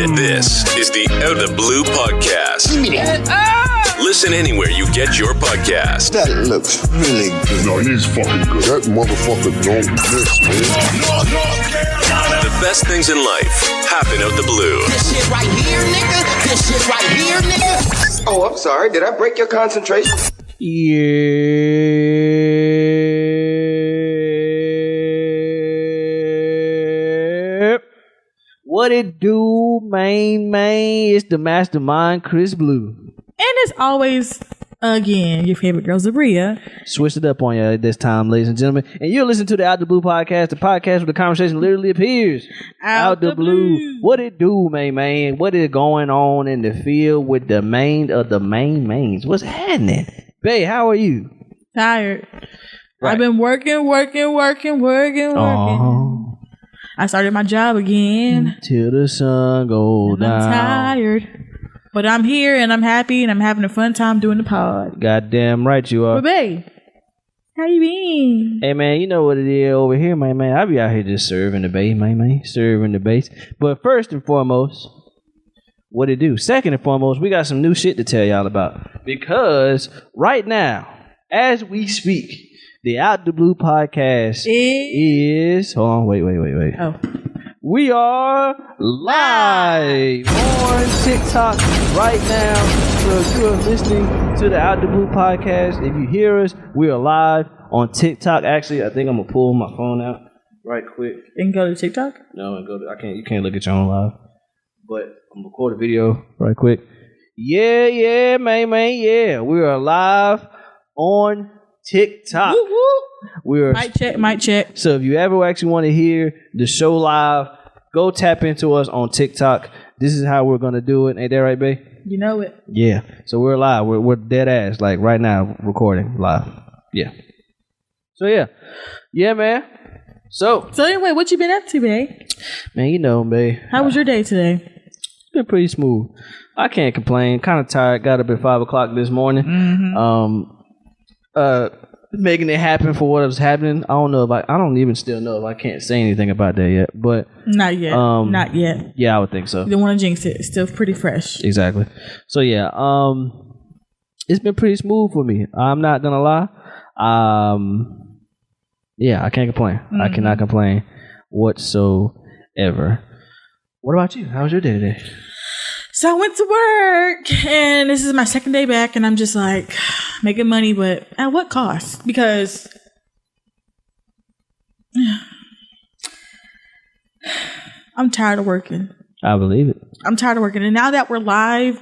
This is the Out of the Blue podcast. Listen anywhere you get your podcast. That looks really good. No, he's fucking good. That motherfucker don't miss, man. The best things in life happen out the blue. This shit right here, nigga. This shit right here, nigga. Oh, I'm sorry. Did I break your concentration? Yep. What it do, man? It's the mastermind, Chris Blue. And as always, again, your favorite girl, Z'bria. Switched it up on you this time, ladies and gentlemen. And you're listening to the Out the Blue podcast, the podcast where the conversation literally appears. Out the blue. What it do, man? What is going on in the field with the main of the mains? What's happening? Babe, how are you? Tired. Right. I've been working. I started my job again. Till the sun goes down. I'm tired. But I'm here and I'm happy and I'm having a fun time doing the pod. Goddamn right you are. But babe, how you been? Hey man, you know what it is over here, man. I be out here just serving the base, man. Serving the base. But first and foremost, what it do? Second and foremost, we got some new shit to tell y'all about. Because right now, as we speak, the Out the Blue podcast is... Hold on, wait. Oh. We are live on TikTok right now. So if you are listening to the Out the Blue podcast, if you hear us, we are live on TikTok. Actually, I think I'm gonna pull my phone out right quick. You can go to TikTok? No, I can't. You can't look at your own live. But I'm gonna record a video right quick. Yeah, man. Yeah, we are live on TikTok. Woo, woo. We're Mic check. So if you ever actually want to hear the show live, go tap into us on TikTok. This is how we're gonna do it. Ain't that right, babe? You know it. Yeah. So we're live. We're dead ass like right now recording live. Yeah. So yeah, man. So anyway, what you been up to, babe? Man, you know, babe. How was your day today? It's been pretty smooth. I can't complain. Kind of tired. Got up at 5 o'clock this morning. Mm-hmm. Making it happen for what was happening. I don't even still know if I can't say anything about that yet. But not yet. Not yet. Yeah, I would think so. You don't want to jinx it. It's still pretty fresh. Exactly. So yeah, it's been pretty smooth for me. I'm not gonna lie. Yeah, I can't complain. Mm-hmm. I cannot complain whatsoever. What about you? How was your day today? So I went to work, and this is my second day back, and I'm just like making money, but at what cost? Because I'm tired of working. I believe it. I'm tired of working, and now that we're live,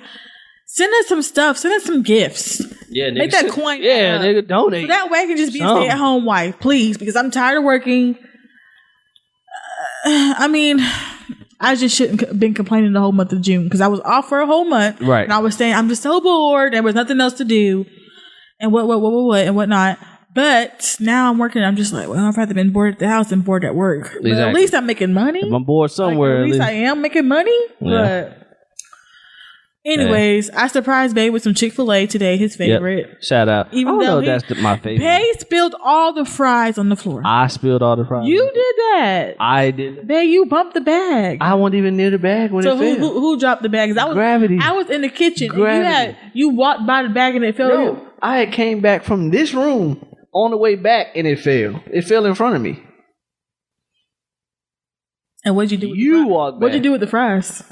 send us some stuff. Send us some gifts. Yeah, make that coin. Yeah, nigga, donate. So that way I can just be a stay-at-home wife, please, because I'm tired of working. I mean, I just shouldn't have been complaining the whole month of June because I was off for a whole month. Right. And I was saying, I'm just so bored. There was nothing else to do. And what, and whatnot. But now I'm working. I'm just like, well, I've either been bored at the house and bored at work. Exactly. But at least I'm making money. If I'm bored somewhere. Like, at least I am making money. Yeah. But anyways, I surprised Babe with some Chick-fil-A today, his favorite. Yep. Shout out. Even though that's my favorite. Babe spilled all the fries on the floor. I spilled all the fries. You did that. I did. Babe, you bumped the bag. I wasn't even near the bag when it fell. So who dropped the bag? Gravity. I was in the kitchen. Gravity. And you walked by the bag and it fell. No, I had came back from this room on the way back and it fell. It fell in front of me. And what'd you do? You walked back. What'd you do with the fries?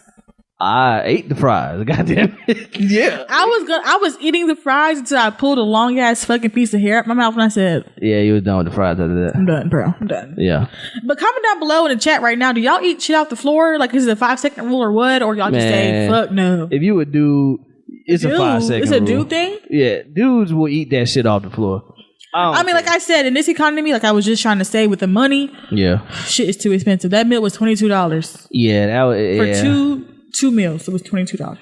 I ate the fries. Goddamn it. Yeah. I was eating the fries until I pulled a long ass fucking piece of hair out my mouth and I said, yeah, you was done with the fries after that. I'm done, bro. I'm done. Yeah. But comment down below in the chat right now, do y'all eat shit off the floor? Like, is it a 5-second rule or what? Or y'all just say, fuck no? If you a dude, it's a 5-second rule. It's a dude thing? Yeah. Dudes will eat that shit off the floor. I mean, like I said, in this economy, like I was just trying to say with the money, yeah, shit is too expensive. That meal was $22. Yeah, that was for two meals. It was $22.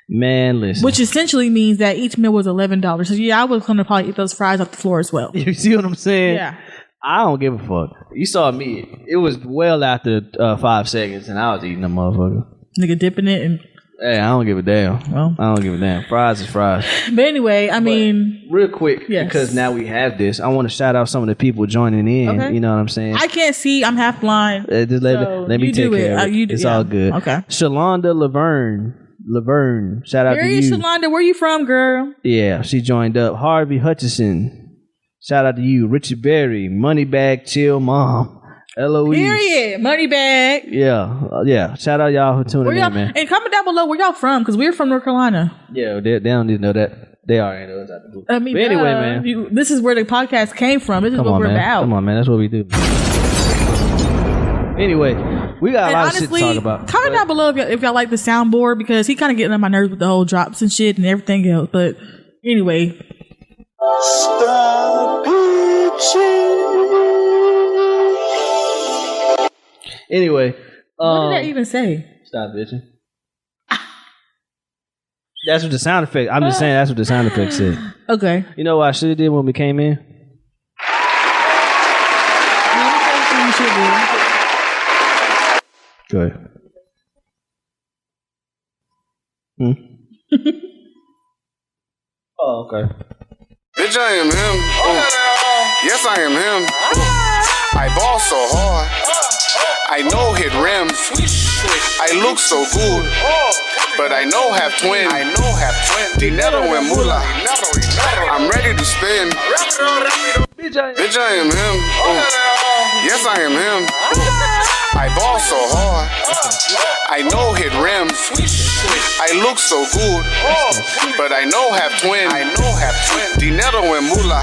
Man, listen, which essentially means that each meal was $11. So yeah, I was gonna probably eat those fries off the floor as well. You see what I'm saying? Yeah. I don't give a fuck. You saw me. It was well after 5 seconds, and I was eating them motherfucker. Nigga dipping it and Hey, I don't give a damn. Well. I don't give a damn. Fries is fries. But anyway, I mean, real quick, yes. because now we have this, I want to shout out some of the people joining in. Okay. You know what I'm saying? I can't see. I'm half blind. Just let me take care of it. It's all good. Okay. Shalonda Laverne. Shout out to you. Shalonda, where you from, girl? Yeah, she joined up. Harvey Hutchison. Shout out to you. Richard Berry. Moneybag Chill Mom. Eloise. Period. Money bag. Yeah. Shout out y'all who tuning in, man. And comment down below where y'all from, because we're from North Carolina. Yeah, they don't need to know that. They already know it's out the blue. I mean, but anyway, man. This is where the podcast came from. This is what we're about. Come on, man. That's what we do. Anyway, we got a lot of shit to talk about. Comment down below if y'all like the soundboard, because he kind of getting on my nerves with the whole drops and shit and everything else. But anyway. Anyway, what did that even say? Stop bitching. That's what the sound effect. I'm just saying that's what the sound effect said. Okay. You know what I should have did when we came in? Go ahead. Oh, okay. Bitch, I am him. Yes, I am him. I ball so hard. I know hit rims. I look so good. But I know have twin. Dinero and moolah. I'm ready to spin. Bitch, I am him. Yes, I am him. I ball so hard. I know hit rims. I look so good. But I know have twin. Dinero and moolah.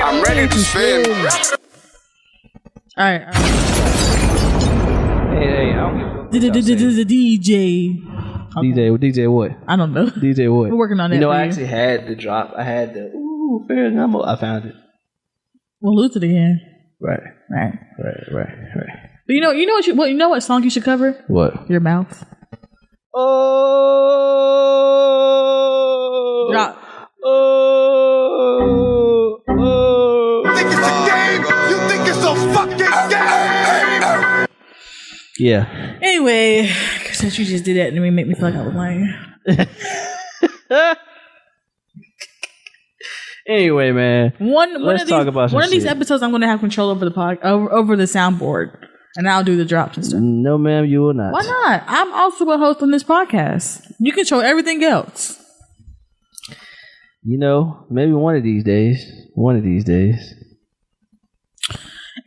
I'm ready to spin. All right. Hey, I don't give a fuck. The DJ. DJ what? I don't know. DJ what? We're working on that. You know, for I you. actually had the drop. I had the fair enough. I found it. We'll lose it again. Right. But you know what song you should cover? What? Your mouth. Oh. Drop. Oh. You think it's a game? You think it's a fucking game? Yeah. Anyway, since you just did that, and make me feel like I was lying. Anyway, man. One of these episodes, I'm going to have control over the over the soundboard, and I'll do the drops and stuff. No, ma'am, you will not. Why not? I'm also a host on this podcast. You control everything else. You know, maybe one of these days.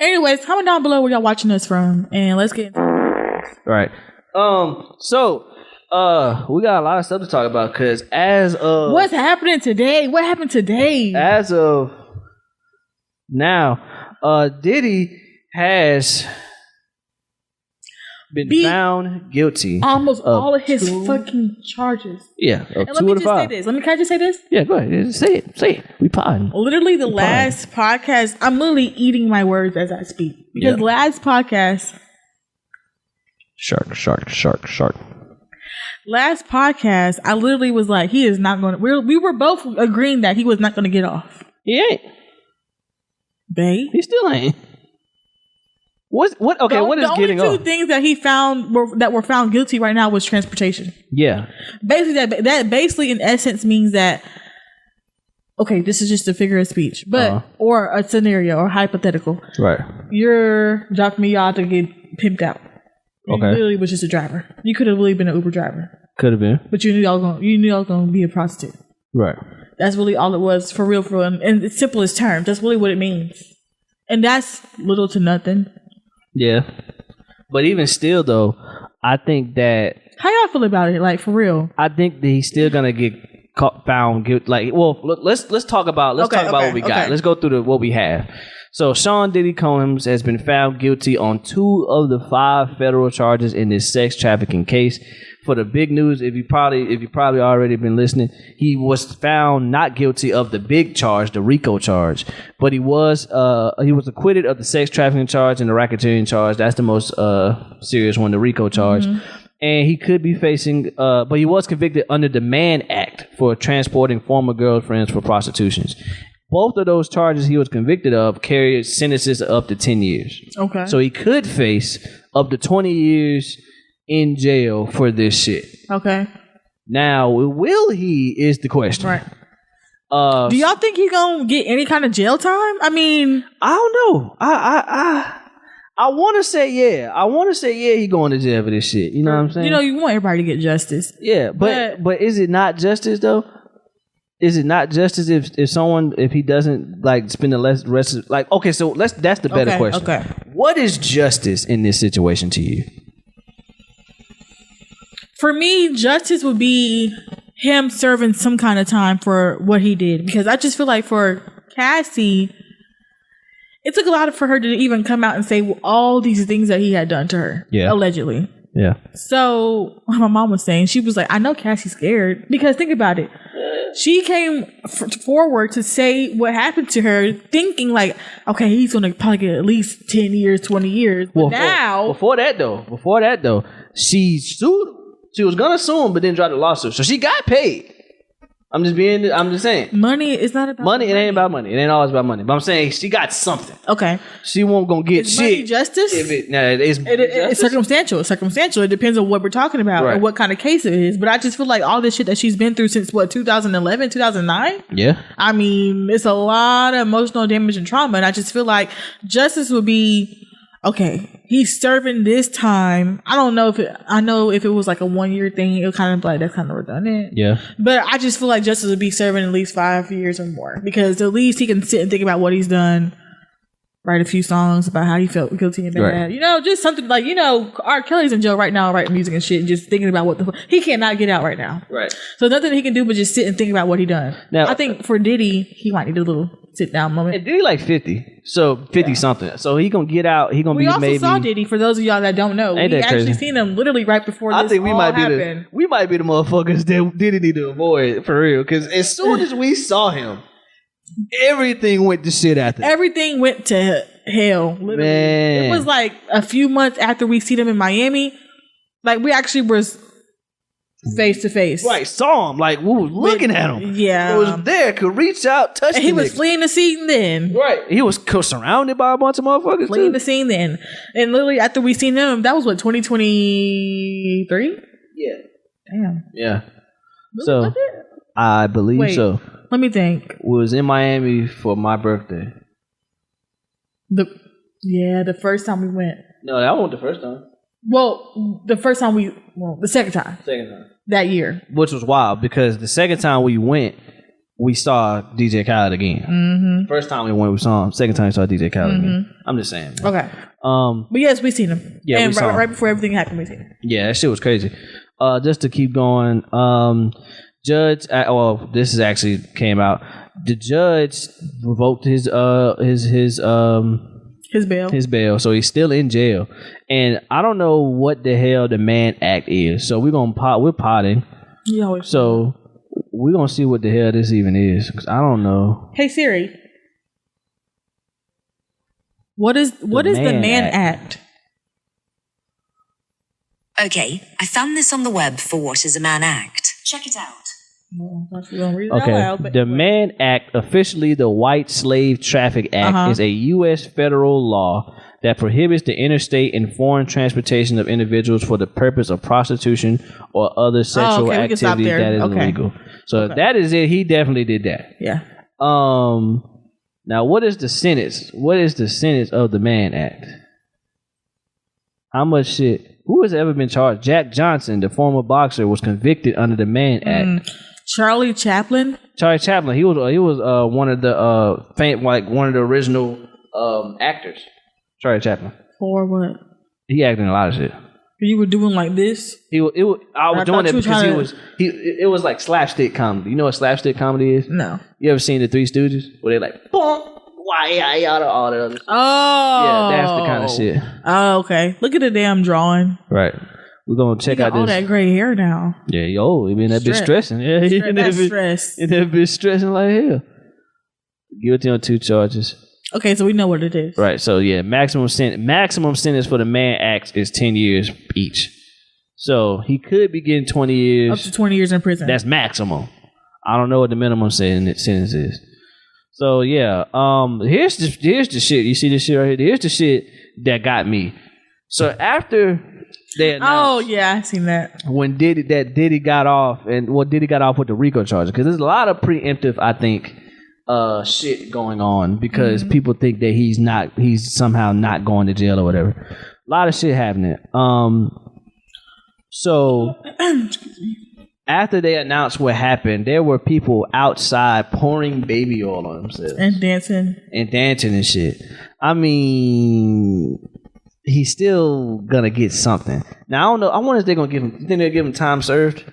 Anyways, comment down below where y'all watching us from, and let's get into it. Right. So, we got a lot of stuff to talk about because as of what's happening today? What happened today? As of now, Diddy has been found guilty. Almost all of his fucking charges. Yeah. And let me just say this. Can I just say this? Yeah, go ahead. Say it. We potting. Literally the last podcast, I'm literally eating my words as I speak. Because last podcast. Shark. Last podcast, I literally was like, he is not going to. We were both agreeing that he was not going to get off. He ain't. Babe. He still ain't. What? Okay, what is getting off? The only two things that he found that were found guilty right now was transportation. Yeah. Basically, that basically in essence means that, okay, this is just a figure of speech, but or a scenario or hypothetical. Right. You're dropping me out to get pimped out. You literally was just a driver. You could have really been an Uber driver. Could have been. But you knew I was going to be a prostitute. Right. That's really all it was, for real. In its simplest terms, that's really what it means. And that's little to nothing. Yeah. But even still, though, I think that... How y'all feel about it? Like, for real? I think that he's still going to get found guilty. Like, well, let's talk about what we got. Let's go through what we have. So, Sean Diddy Combs has been found guilty on 2 of the 5 federal charges in this sex trafficking case. For the big news, if you probably already been listening, he was found not guilty of the big charge, the RICO charge, but he was acquitted of the sex trafficking charge and the racketeering charge. That's the most serious one, the RICO charge. Mm-hmm. And he could be facing, but he was convicted under the Mann Act for transporting former girlfriends for prostitutions. Both of those charges he was convicted of carried sentences of up to 10 years. Okay. So he could face up to 20 years in jail for this shit. Okay. Now, will he is the question. Right. Do y'all think he's gonna get any kind of jail time? I mean, I don't know. I want to say yeah. I want to say yeah. He going to jail for this shit. You know what I'm saying? You know, you want everybody to get justice. Yeah, but is it not justice though? Is it not justice if he doesn't like spend the rest of, like, okay, so that's the better question. Okay. What is justice in this situation to you? For me, justice would be him serving some kind of time for what he did, because I just feel like for Cassie, it took a lot for her to even come out and say all these things that he had done to her, allegedly. Yeah. So my mom was saying, she was like, I know Cassie's scared, because think about it. She came forward to say what happened to her, thinking like, okay, he's going to probably get at least 10 years, 20 years. But now... Before that though, she sued him. She was going to sue him, but then dropped the lawsuit. So she got paid. I'm just saying. Money is not about money. It ain't about money. It ain't always about money. But I'm saying she got something. Okay. She won't gonna get is shit. Money justice? It's circumstantial. It's circumstantial. It depends on what we're talking about and what kind of case it is. But I just feel like all this shit that she's been through since 2011, 2009? Yeah. I mean, it's a lot of emotional damage and trauma. And I just feel like justice would be, okay, he's serving this time. I don't know if it was like a 1 year thing, it was kind of like, that's kind of redundant. Yeah. But I just feel like justice would be serving at least 5 years or more, because at least he can sit and think about what he's done, write a few songs about how he felt guilty and bad. Right. You know, just something like, you know, R. Kelly's in jail right now writing music and shit and just thinking about he cannot get out right now. Right. So nothing he can do but just sit and think about what he done. Now, I think for Diddy, he might need a little sit down moment. And Diddy like 50. So 50 something. So he gonna get out. He gonna be maybe. We also saw Diddy, for those of y'all that don't know. We actually seen him literally right before this all happened. We might be the motherfuckers that Diddy need to avoid, for real. Because as soon as we saw him, everything went to shit after. Everything went to hell. Literally. Man. It was like a few months after we seen him in Miami. Like, we actually was face to face. Right, saw him. Like, we was looking at him. Yeah. It was there, could reach out, touch him. He was fleeing the scene then. Right. He was surrounded by a bunch of motherfuckers. Fleeing the scene then. And literally after we seen him, that was what, 2023? Yeah. Damn. Yeah. Really, so, was it? I believe so. Let me think. Was in Miami for my birthday. The first time we went. No, that wasn't the first time. Well, the second time. Second time. That year. Which was wild, because the second time we went, we saw DJ Khaled again. Mm-hmm. First time we went, we saw him. Second time we saw DJ Khaled again. I'm just saying. Man. Okay. But yes, we seen him. Yeah, and we saw him. Right before everything happened, we seen him. Yeah, that shit was crazy. Just to keep going, judge. Well, this is actually came out. The judge revoked his bail, so he's still in jail. And I don't know what the hell the Mann Act is. So we're potting. So we're gonna see what the hell this even is, because I don't know. Hey Siri, what is the Mann Act? Okay, I found this on the web for what is a Mann Act. Check it out. The Mann Act, officially the White Slave Traffic Act, is a U.S. federal law that prohibits the interstate and foreign transportation of individuals for the purpose of prostitution or other sexual activity that is illegal. So that is it. He definitely did that. Yeah. Now, what is the sentence? What is the sentence of the Mann Act? How much shit? Who has ever been charged? Jack Johnson, the former boxer, was convicted under the Mann Act. Charlie Chaplin. He was one of the original actors. Charlie Chaplin. For what? He acted in a lot of shit. You were doing like this? I was doing it because it was like slapstick comedy. You know what slapstick comedy is? No. You ever seen the Three Stooges where they like boom, why all that other stuff? Oh, yeah, that's the kind of shit. Oh, okay. Look at the damn drawing. Right. We're gonna check out all that gray hair now. Yeah, you been that bitch stressing. Yeah, stress. You that bitch stressing like hell. Guilty on 2 charges. Okay, so we know what it is. Right. So yeah, maximum sentence for the Mann Act is 10 years each. So he could be getting 20 years. Up to 20 years in prison. That's maximum. I don't know what the minimum sentence is. So yeah, here's the shit. You see this shit right here? Here's the shit that got me. So after They announced yeah, I seen that. when Diddy got off, and Diddy got off with the RICO charges, because there's a lot of preemptive, I think, shit going on because people think that he's somehow not going to jail or whatever. A lot of shit happening. So after they announced what happened, there were people outside pouring baby oil on themselves and dancing and shit. I mean, he's still gonna get something. Now I don't know. I wonder if they're gonna give him. You think they'll give him time served?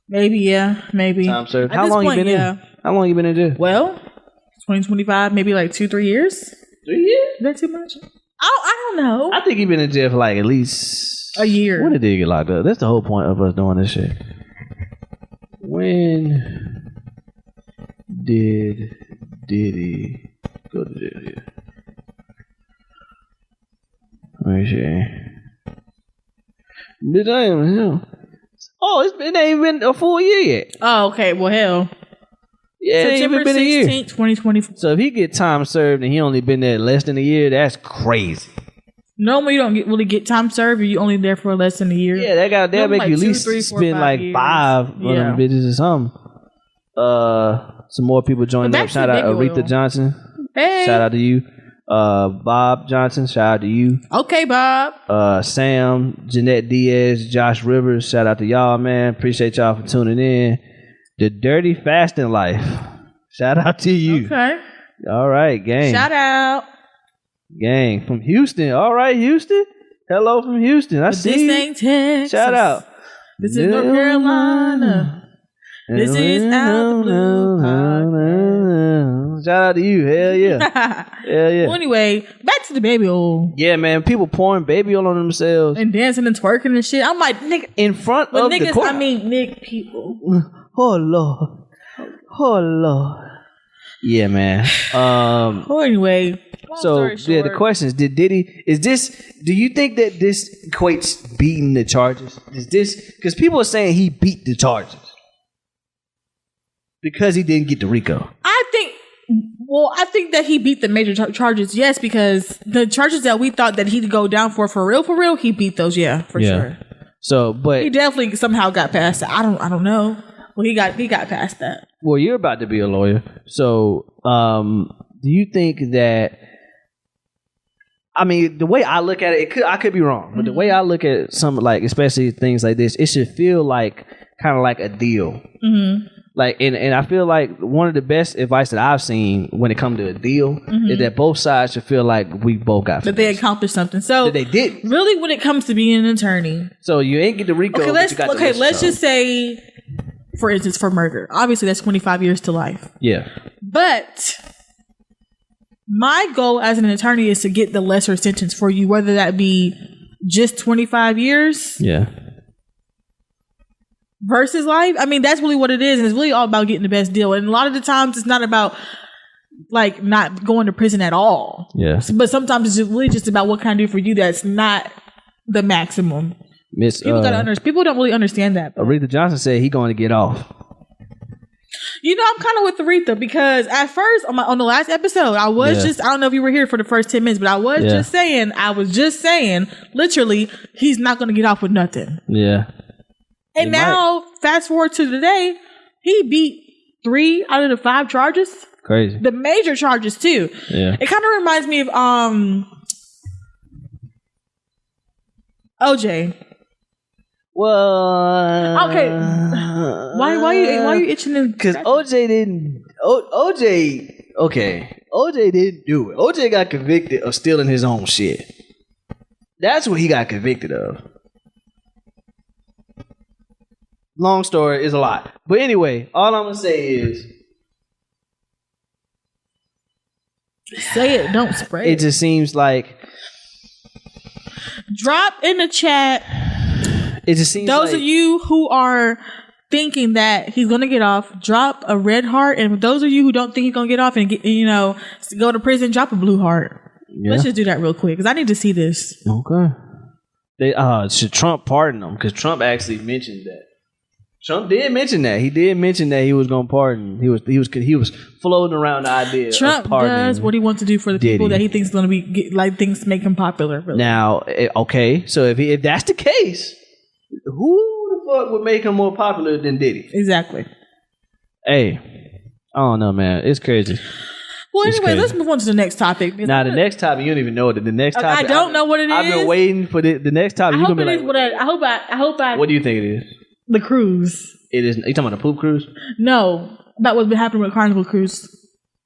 Maybe, yeah, maybe. Time served. How long you been in? How long you been in jail? Well, 2025, maybe like 2-3 years. 3 years? Is that too much? I don't know. I think he been in jail for like at least a year. When did he get locked up? That's the whole point of us doing this shit. When did Diddy go to jail? Yeah. Let me see. Did I even know? Oh, it ain't even been a full year yet. Oh, okay. Well, hell. Yeah, September 16th, 2024. So if he get time served and he only been there less than a year, that's crazy. Normally you don't really get time served, or you only there for less than a year. Yeah, they'll make you at least 2, 3, 4, spend like years. 5 of them bitches or something. Some more people joined up. Shout out Aretha Johnson. Hey. Shout out to you. Bob Johnson, shout out to you. Okay, Bob. Sam, Jeanette Diaz, Josh Rivers, shout out to y'all, man. Appreciate y'all for tuning in. The Dirty Fasting Life, shout out to you. Okay. All right, gang. Shout out. Gang from Houston. All right, Houston. Hello from Houston. I see this you. Ain't Texas. Shout out. This is North Carolina. This is Out the Blue Podcast. Shout out to you. Hell yeah. Hell yeah. Well, anyway, back to the baby oil. Yeah, man. People pouring baby oil on themselves. And dancing and twerking and shit. I'm like, nigga. In front of niggas, the court. I mean, nigga people. Oh, Lord. Oh, Lord. Yeah, man. Well, anyway. So, yeah, the question is, do you think that this equates beating the charges? Because people are saying he beat the charges. Because he didn't get the RICO. I think that he beat the major charges, yes, because the charges that we thought that he'd go down for real, he beat those, for sure. So, but he definitely somehow got past that. I don't know. Well, he got past that. Well, you're about to be a lawyer, so do you think that? I mean, the way I look at it, I could be wrong, but the way I look at some, like, especially things like this, it should feel like kind of like a deal. Mm-hmm. Like, and I feel like one of the best advice that I've seen when it comes to a deal is that both sides should feel like we both got that they accomplished something. So that they did. Really, when it comes to being an attorney, so you ain't get the RICO. Let's just say, for instance, for murder. Obviously, that's 25 years to life. Yeah. But my goal as an attorney is to get the lesser sentence for you, whether that be just 25 years. Yeah. Versus life. I mean, that's really what it is. And it's really all about getting the best deal. And a lot of the times it's not about like not going to prison at all. Yeah. But sometimes it's really just about what can I do for you that's not the maximum. People don't really understand that. Aretha Johnson said he going to get off. You know, I'm kind of with Aretha because at first on the last episode, I was I don't know if you were here for the first 10 minutes, but I was just saying, literally, he's not going to get off with nothing. Yeah. And now, fast forward to today, he beat 3 out of the 5 charges. Crazy. The major charges too. Yeah. It kind of reminds me of OJ. Well, okay. Why you itching? Because OJ didn't. OJ didn't do it. OJ got convicted of stealing his own shit. That's what he got convicted of. Long story is a lot. But anyway, all I'm going to say is... Say it, don't spray it. It just seems like... Drop in the chat. It just seems those of you who are thinking that he's going to get off, drop a red heart. And those of you who don't think he's going to get off and go to prison, drop a blue heart. Yeah. Let's just do that real quick because I need to see this. Okay. Should Trump pardon him? Because Trump actually mentioned that. Trump did mention that. He did mention that he was going to pardon. He was floating around the idea. Trump of pardoning does what he wants to do for the people Diddy. that he thinks is going to be like things to make him popular. Really. Now, okay, so if that's the case, who the fuck would make him more popular than Diddy? Exactly. Hey, I don't know, man. It's crazy. Well, It's anyway, crazy. let's move on to the next topic. Now, the next topic, you don't even know what the next topic. I don't know what it I've is. been waiting for the next topic. I You're hope gonna it be is like, what I hope I. what do you think it is? The cruise. It is. You talking about the poop cruise? No, that was been happening with Carnival Cruise.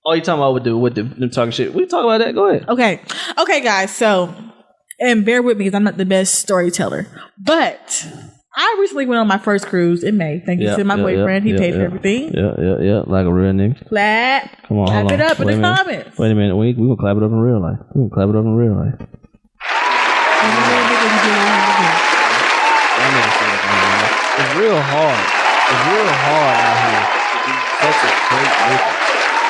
Oh, you talking about with them talking shit? We talk about that. Go ahead. Okay, guys. So, and bear with me because I'm not the best storyteller, but I recently went on my first cruise in May. Thank you to my boyfriend. He paid for everything. Yeah. Like a real nigga. Clap. Come on, clap hold it on. up in the comments. Wait a minute. We gonna clap it up in real life. We gonna clap it up in real life. It's real hard. It's real hard out here to be such a great nigga.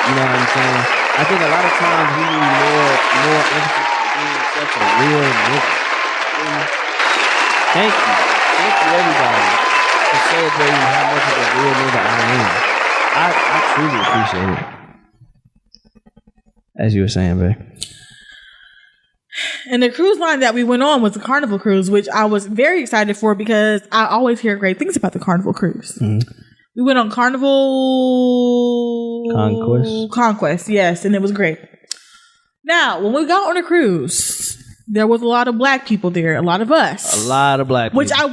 You know what I'm saying? I think a lot of times we need more emphasis on being such a real nigga. Thank you. Thank you, everybody, for celebrating how much of a real nigga I am. I truly appreciate it. As you were saying, babe. And the cruise line that we went on was the Carnival Cruise, which I was very excited for because I always hear great things about the Carnival Cruise. Mm-hmm. We went on Carnival Conquest, yes, and it was great. Now, when we got on a cruise, there was a lot of black people there, a lot of us. A lot of black people. Which I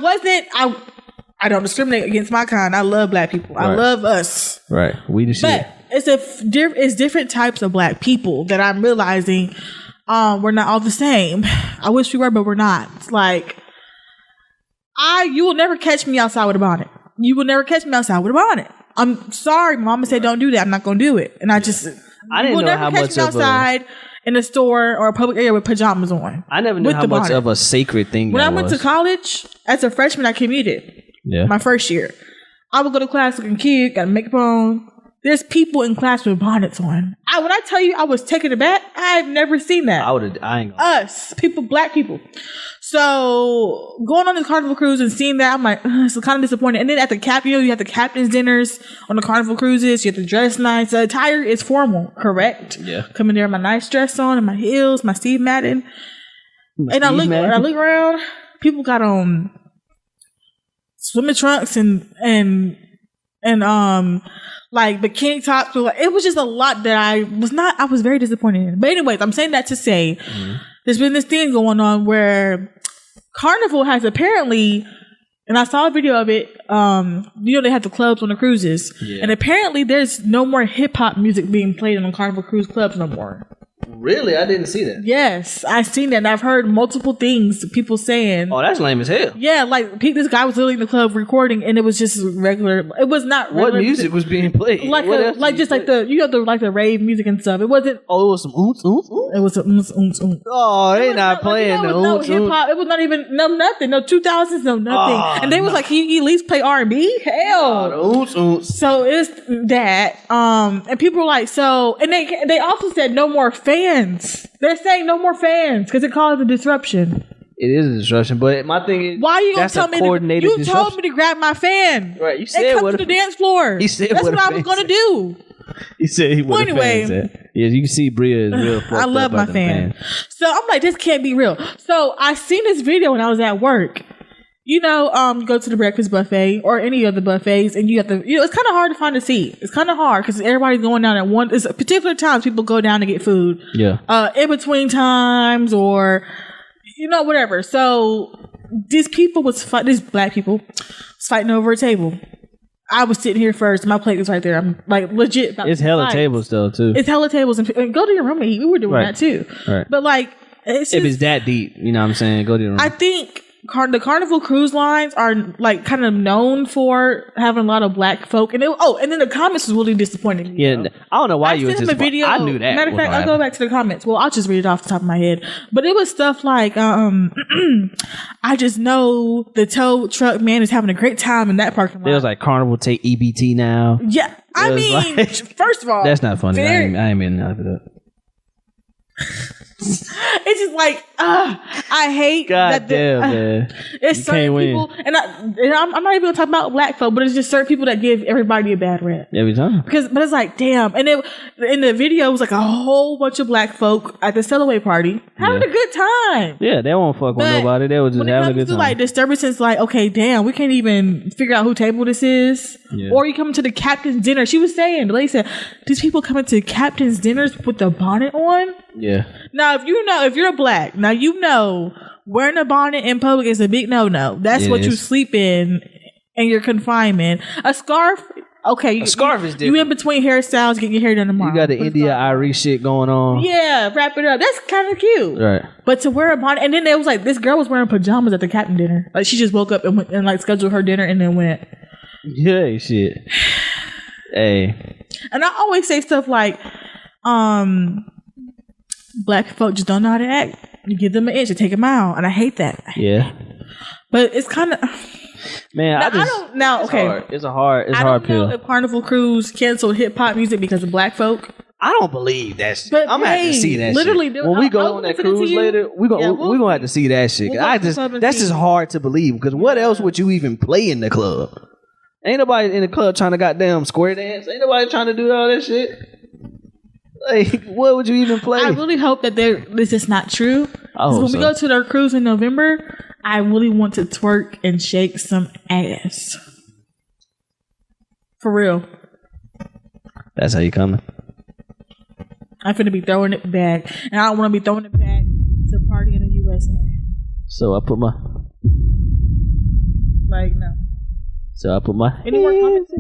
don't discriminate against my kind. I love black people. Right. I love us. Right. We just But it's different types of black people that I'm realizing we're not all the same. I wish we were, but we're not. Like, you will never catch me outside with a bonnet. You will never catch me outside with a bonnet. I'm sorry. Mama said don't do that. I'm not going to do it. And I didn't know how much of outside in a store or a public area with pajamas on. I never knew how much of a sacred thing when that I went to college, as a freshman, I commuted. Yeah. My first year. I would go to class looking cute, got makeup on. There's people in class with bonnets on. When I tell you I was taken aback, I've never seen that. Us, people, black people. So going on this Carnival Cruise and seeing that, I'm like, it's kind of disappointing. And then at the you have the captain's dinners on the Carnival Cruises. You have to dress nice. The attire is formal, correct? Yeah. Coming there with my nice dress on and my heels, my Steve Madden. I look around. People got on swimming trunks and like bikini tops. It was just a lot that I was very disappointed in. But anyways, I'm saying that to say there's been this thing going on where Carnival has apparently, and I saw a video of it, they have the clubs on the cruises. Yeah. And apparently there's no more hip hop music being played on Carnival Cruise clubs no more. Really? I didn't see that. Yes, I've seen that. And I've heard multiple things, people saying. Oh, that's lame as hell. Yeah, like this guy was literally in the club recording, and it was just regular. It was not regular. What music was being played? Like the rave music and stuff. It wasn't. Oh, it was some oomps oomps oomps. It was some oomps oomps oomps. Oh, they not playing the oomps hip hop. It was not even nothing. No 2000s, no nothing. Oh, and they was like, can you at least play R&B? Hell, oomps oomps. So it's that. And people were like, and they also said no more fans. They're saying no more fans because it caused a disruption. It is a disruption, but my thing is, why are you gonna tell me? You told me to grab my fan. Right? You said come to the dance floor. He said that's what I was gonna do. He said he would. Anyway, yeah, you can see Bria is real. I love my fan. So I'm like, this can't be real. So I seen this video when I was at work. You go to the breakfast buffet or any of the buffets, and you have to. It's kind of hard to find a seat. It's kind of hard because everybody's going down at one. It's particular times people go down to get food. Yeah. In between times or whatever. So these black people was fighting over a table. I was sitting here first. My plate was right there. I'm like legit. It's hella tables though too. It's hella tables and go to your room and eat. We were doing that too. Right. But like, if it's that deep, you know what I'm saying, go to your room. I think. The Carnival Cruise Lines are like kind of known for having a lot of black folk, and then the comments was really disappointing. Yeah, I don't know why you was disappointed. I knew that. Matter of fact, I'll go back to the comments. Well, I'll just read it off the top of my head. But it was stuff like, I just know the tow truck man is having a great time in that parking lot. It was like Carnival take EBT now. Yeah, I mean, first of all, that's not funny. I ain't mean none of it up. It's just like, I hate God damn, man. It's You certain can't win. people, and I'm not even gonna talk about black folk, but it's just certain people that give everybody a bad rap. Every time. But it's like, damn. And then in the video, it was like a whole bunch of black folk at the Cellaway party having a good time. Yeah, they won't fuck with nobody. They was just when it having a comes good to time. like disturbances, like, okay, damn, we can't even figure out who table this is. Yeah. Or you come to the captain's dinner. She was saying, the lady said, these people coming to captain's dinners with the bonnet on. Yeah. Now, if you're black, now you know wearing a bonnet in public is a big no-no. That's what you sleep in your confinement. A scarf, okay. A scarf is different. You in between hairstyles, getting your hair done tomorrow. You got the India Irish shit going on. Yeah, wrap it up. That's kind of cute. Right. But to wear a bonnet, and then it was like, this girl was wearing pajamas at the captain dinner. Like, she just woke up and went and like scheduled her dinner and then went. Yeah, shit. Hey. And I always say stuff like, black folk just don't know how to act. You give them an inch, you take a mile, and I hate that. Yeah. But it's kind of, man. I don't now. It's Okay, hard. It's a hard. It's I hard don't know pill. if Carnival Cruise canceled hip hop music because of black folk. I don't believe that shit. But I'm gonna have to see that literally, shit. When we go on that cruise later, we're gonna have to see that shit. We'll That's just hard to believe because what else would you even play in the club? Ain't nobody in the club trying to goddamn square dance. Ain't nobody trying to do all that shit. Like, what would you even play? I really hope that this is not true. Oh, when we go to their cruise in November, I really want to twerk and shake some ass. For real. That's how you coming. I'm finna be throwing it back. And I don't want to be throwing it back to party in the USA. So I put my. Like, no. So I put my. Any more comments?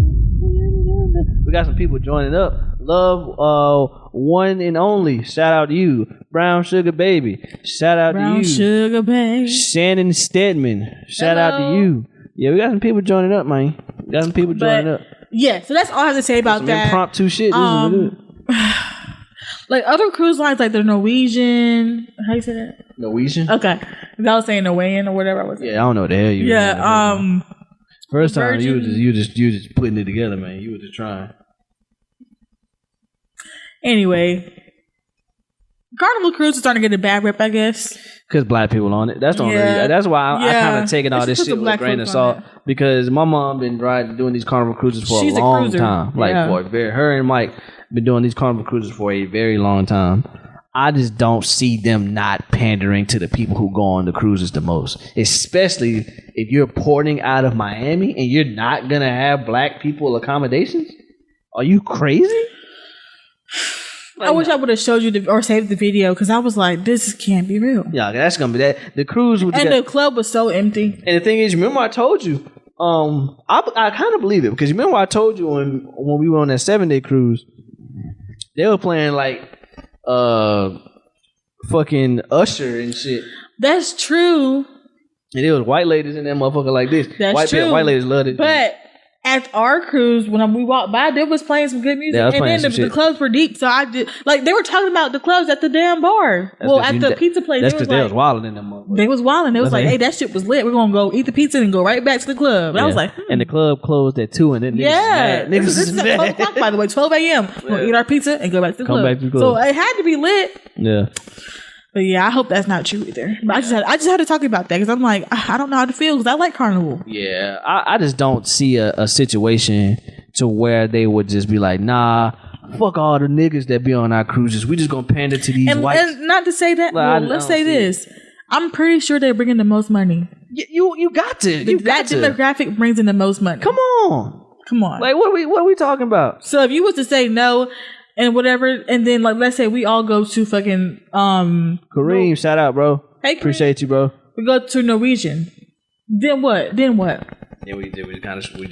We got some people joining up. Love, one and only. Shout out to you, Brown Sugar Baby. Shout out to you, Brown Sugar Baby. Shannon Stedman. Shout out to you. Yeah, we got some people joining up, man. We got some people joining up. Yeah, so that's all I have to say about some that. Impromptu shit. This is good. Like other cruise lines, like the Norwegian. How you say that? Norwegian. Okay, I was saying Norwegian or whatever I was saying. Yeah, I don't know the hell you. Yeah. First time you just putting it together, man. You were just trying. Anyway, Carnival Cruise is starting to get a bad rep, I guess. Because black people on it. That's the only reason. That's why I kind of taking all this shit with a grain of salt. Because my mom been doing these Carnival Cruises for a long time. Like her and Mike been doing these Carnival Cruises for a very long time. I just don't see them not pandering to the people who go on the cruises the most. Especially if you're porting out of Miami and you're not going to have black people accommodations. Are you crazy? I wish I would have showed you or saved the video because I was like, this can't be real. Yeah, that's going to be that. The cruise was the club was so empty. And the thing is, remember I told you, I kind of believe it because remember I told you when we were on that 7-day cruise, they were playing like fucking Usher and shit. That's true. And it was white ladies in that motherfucker like this. That's true. White ladies love it. But at our cruise, when we walked by, they was playing some good music. Yeah, and then the clubs were deep. So I did, like, they were talking about the clubs at the damn bar. At the pizza place. That's because they was wilding in them motherfuckers. They was wilding. They was like, hey, that shit was lit. We're going to go eat the pizza and go right back to the club. And I was like, And the club closed at 2 and then niggas is at 12 o'clock, by the way, 12 a.m. We're going to eat our pizza and go back to the club. So it had to be lit. Yeah. But yeah, I hope that's not true either. But I just had to talk about that because I'm like, I don't know how to feel because I like Carnival. Yeah, I just don't see a situation to where they would just be like, nah, fuck all the niggas that be on our cruises. We just gonna pander to these whites. And not to say that, let's say this. I'm pretty sure they're bringing the most money. You got to. That demographic brings in the most money. Come on. Like what are we talking about? So if you was to say no and whatever, and then like let's say we all go to fucking Kareem, shout out, bro. Hey, Kareem. Appreciate you, bro. We go to Norwegian. Then what? Yeah, we just kind of beat. We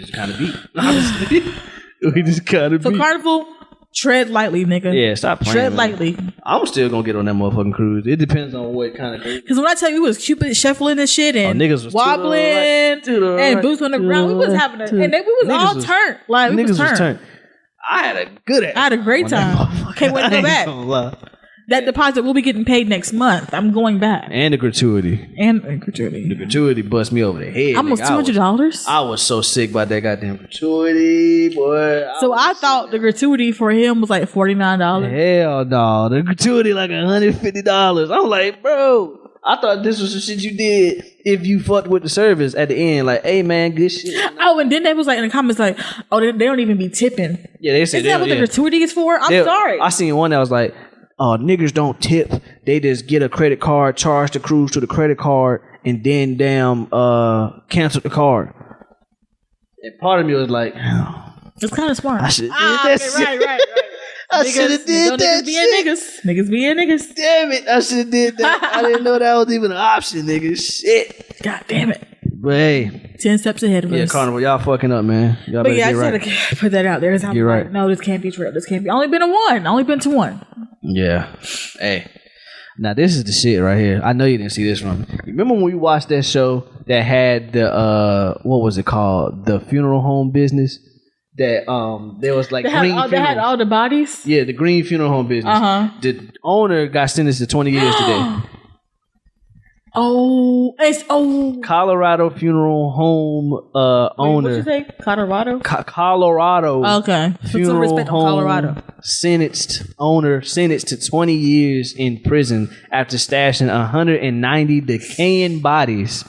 just kind of beat. So Carnival, tread lightly, nigga. Yeah, stop playing. Tread lightly. I'm still gonna get on that motherfucking cruise. It depends on what kind of cruise. Because when I tell you, it was Cupid shuffling and shit and niggas was wobbling and boots on the ground. We was having and we was all turned. Like we was turned. I had a great time. Can't wait to go back. That deposit will be getting paid next month. I'm going back. And the gratuity. The gratuity bust me over the head. Almost $200. I was so sick about that goddamn gratuity, boy. So I thought the gratuity for him was like $49. Hell no. The gratuity like $150. I'm like, bro. I thought this was some shit you did if you fucked with the service at the end. Like, hey man, good shit. Oh, and then they was like in the comments like, oh, they don't even be tipping. Yeah, they said Isn't that what the gratuity is for? I'm sorry. I seen one that was like, niggas don't tip. They just get a credit card, charge the cruise to the credit card, and then cancel the card. And part of me was like, it's kind of smart. I should have did that shit. Right. I should have did that shit. Niggas being niggas. Damn it, I should have did that. I didn't know that was even an option, nigga. Shit. God damn it. But hey. 10 steps ahead of us. Yeah, Carnival, y'all fucking up, man. Y'all but yeah, I right. just had to put that out there. You're right. No, this can't be true. This can't be. Only been to one. Yeah. Hey. Now this is the shit right here. I know you didn't see this one. Remember when we watched that show that had the what was it called? The funeral home business? That there was like they had all the bodies? Yeah, the green funeral home business. The owner got sentenced to 20 years today. Colorado funeral home owner. What'd you say? Colorado? Colorado. Okay. Put some respect on Colorado. Sentenced to 20 years in prison after stashing 190 decaying bodies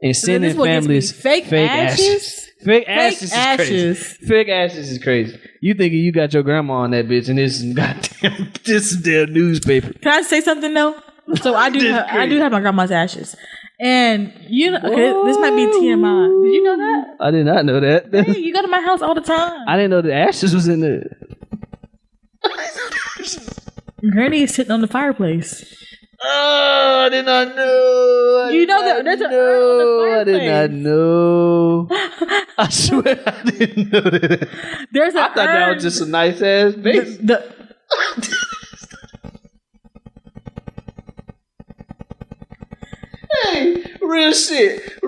and sending families fake ashes. Fake ashes is crazy. Fake ashes is crazy. You thinking you got your grandma on that bitch and this is damn newspaper. Can I say something though? So I do have my grandma's ashes. And this might be TMI. Did you know that? I did not know that. Hey, you go to my house all the time. I didn't know the ashes was in there. Granny is sitting on the fireplace. Oh, I did not know. You know that there's an urn on the fireplace. I did not know. I swear I didn't know that. I thought that was just a nice ass base. Hey, real shit.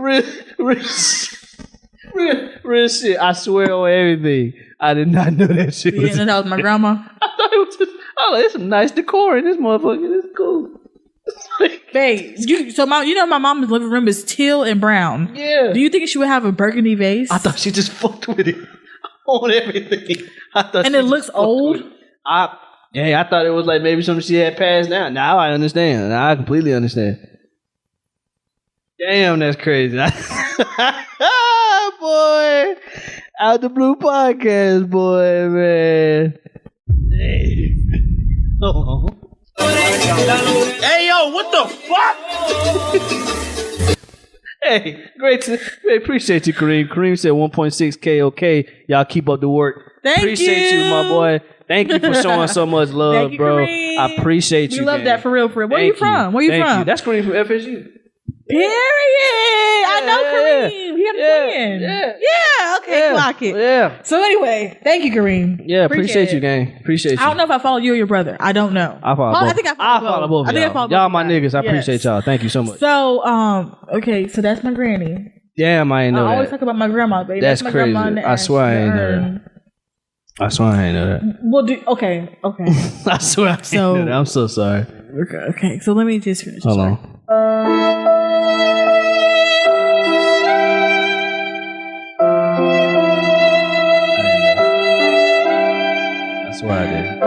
Real shit. I swear on everything. I did not know that shit. You didn't know that was my grandma? I thought it was just, there's some nice decor in this motherfucker. It's cool. Babe, my mom's living room is teal and brown. Yeah. Do you think she would have a burgundy vase? I thought she just fucked with it on everything. And it looks old? I thought it was like maybe something she had passed down. Now I understand. Now I completely understand. Damn, that's crazy. Boy. Out the Blue Podcast, boy, man. Hey. Oh. Hey, yo, what the fuck? Hey, great. Appreciate you, Kareem. Kareem said 1.6K, okay. Y'all keep up the work. Appreciate you, my boy. Thank you for showing so much love, bro. Kareem. I appreciate you. We love that for real. Where are you from? That's Kareem from FSU. Period. I know Kareem. He understands. Yeah. Okay. Clock it. Yeah. So anyway, thank you, Kareem. Yeah. Appreciate you, gang. Appreciate you. I don't know if I follow you or your brother. I don't know. I follow both. I think I follow both. I think I follow both. Y'all my niggas. I appreciate y'all. Thank you so much. So, okay. So that's my granny. Damn, I ain't know that. I always talk about my grandma, baby. That's my crazy. Grandma I swear I ain't know that. I swear I ain't know that. Well, okay. I swear I ain't know that. I'm so sorry. Okay. So let me just finish. Hold on. That's what I did.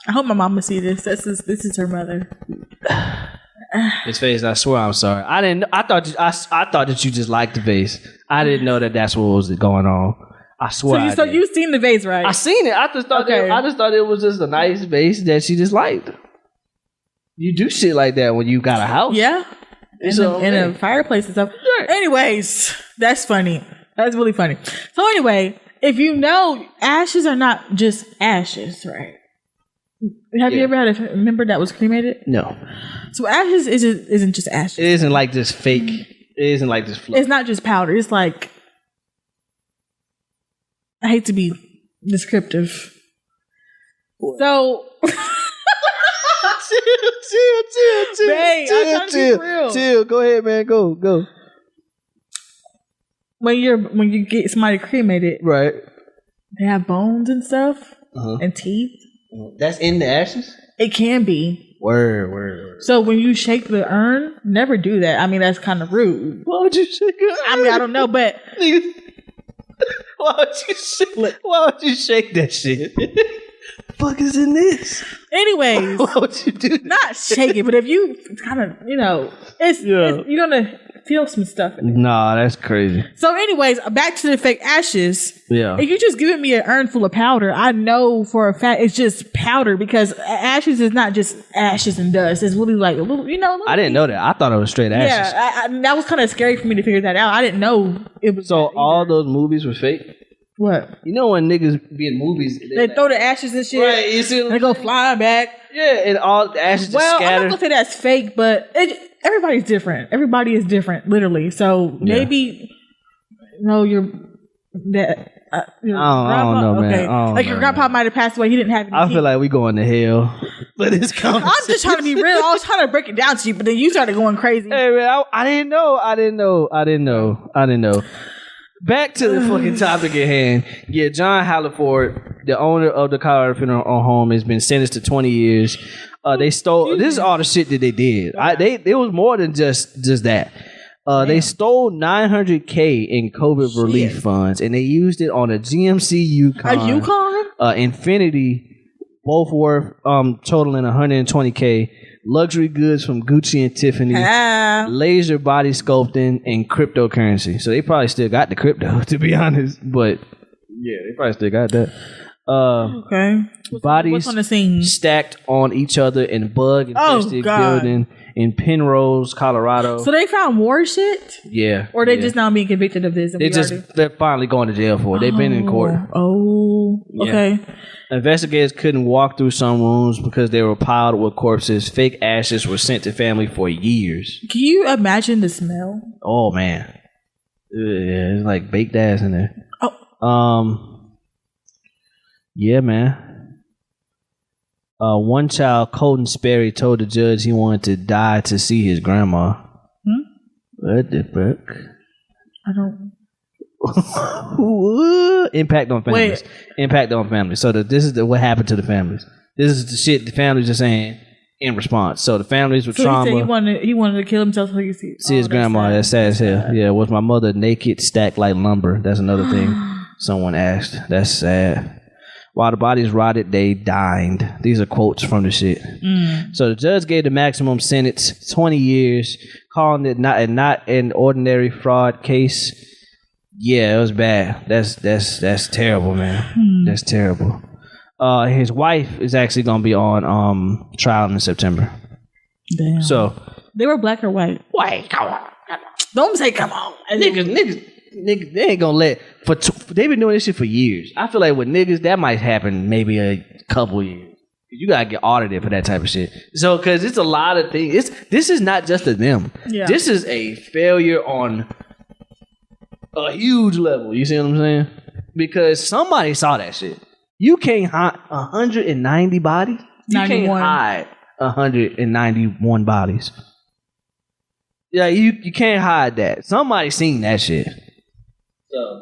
I hope my mama see this. This is her mother. His face. I swear, I'm sorry. I thought that you just liked the vase. I didn't know that that's what was going on. I swear. So you seen the vase, right? I seen it. I just thought it was just a nice vase that she just liked. You do shit like that when you got a house. Yeah. In a fireplace and stuff. Sure. Anyways, that's funny. That's really funny. So anyway, if you know, ashes are not just ashes, right? Have you ever had a member that was cremated? No. So ashes isn't just ashes. It isn't like this fake. It isn't like this fluff. It's not just powder. It's like, I hate to be descriptive. What? So chill. Go ahead, man. Go. When you get somebody cremated, right? They have bones and stuff and teeth. That's in the ashes? It can be. Word. So when you shake the urn, never do that. I mean, that's kind of rude. Why would you shake it? I mean, I don't know, but Why would you shake that shit? Fuck is in this? Anyways, Why would you do that? not shake it, but if you kind of, it's you're gonna feel some stuff in it. Nah, that's crazy. So, anyways, back to the fake ashes. Yeah. If you just giving me an urn full of powder, I know for a fact it's just powder because ashes is not just ashes and dust. It's really like a little, I didn't know that. I thought it was straight ashes. Yeah, that was kind of scary for me to figure that out. I didn't know it was. So all those movies were fake? What? You know when niggas be in movies, they throw the ashes and shit, right? You see, they go flying back. Yeah, and all the ashes just I'm scattered. not gonna say that's fake, but everybody's different. Everybody is different, literally. So maybe your I don't know, man. Okay. Like your grandpa might have passed away. He didn't have any teeth. feel like we going to hell. But it's coming. I'm just trying to be real. I was trying to break it down to you, but then you started going crazy. Hey man, I didn't know. Back to the fucking topic at hand. Yeah, John Halliford, the owner of the Colorado Funeral Home, has been sentenced to 20 years. They stole. This is all the shit that they did. It was more than just that. They stole $900K in COVID relief funds, and they used it on a GMC Yukon. A Yukon? Infinity, both worth totaling $120K. Luxury goods from Gucci and Tiffany, laser body sculpting, and cryptocurrency. So they probably still got the crypto, to be honest. But yeah, they probably still got that. Okay. Bodies what's on the scene? Stacked on each other in a bug-infested building in Penrose, Colorado. So they found more shit? Yeah. Or they just now being convicted of this? They're finally going to jail for it. They've been in court. Oh, okay. Yeah. Investigators couldn't walk through some rooms because they were piled with corpses. Fake ashes were sent to family for years. Can you imagine the smell? Oh, man. Yeah, it's like baked ass in there. Oh. Yeah, man. One child, Colton Sperry, told the judge he wanted to die to see his grandma. What the fuck? I don't. Impact on families. Impact on families. So this is what happened to the families. This is the shit the families are saying in response. So the families with trauma. He wanted to kill himself so he could see his grandma. That's sad as hell. Yeah, was my mother naked, stacked like lumber? That's another thing someone asked. That's sad. While the bodies rotted, they dined. These are quotes from the shit. So the judge gave the maximum sentence, 20 years, calling it not an ordinary fraud case. Yeah, it was bad. That's terrible, man. That's terrible. His wife is actually gonna be on trial in September. Damn. So they were black or white? White. Come on. Don't say come on. Niggas, they ain't gonna let they've been doing this shit for years. I feel like with niggas that might happen maybe a couple years. You gotta get audited for that type of shit. So, cause it's a lot of things. This is not just a them. Yeah. This is a failure on a huge level. You see what I'm saying? Because somebody saw that shit. You can't hide 190 bodies. You 91. can't hide 191 bodies. Yeah, you can't hide that. Somebody seen that shit. So,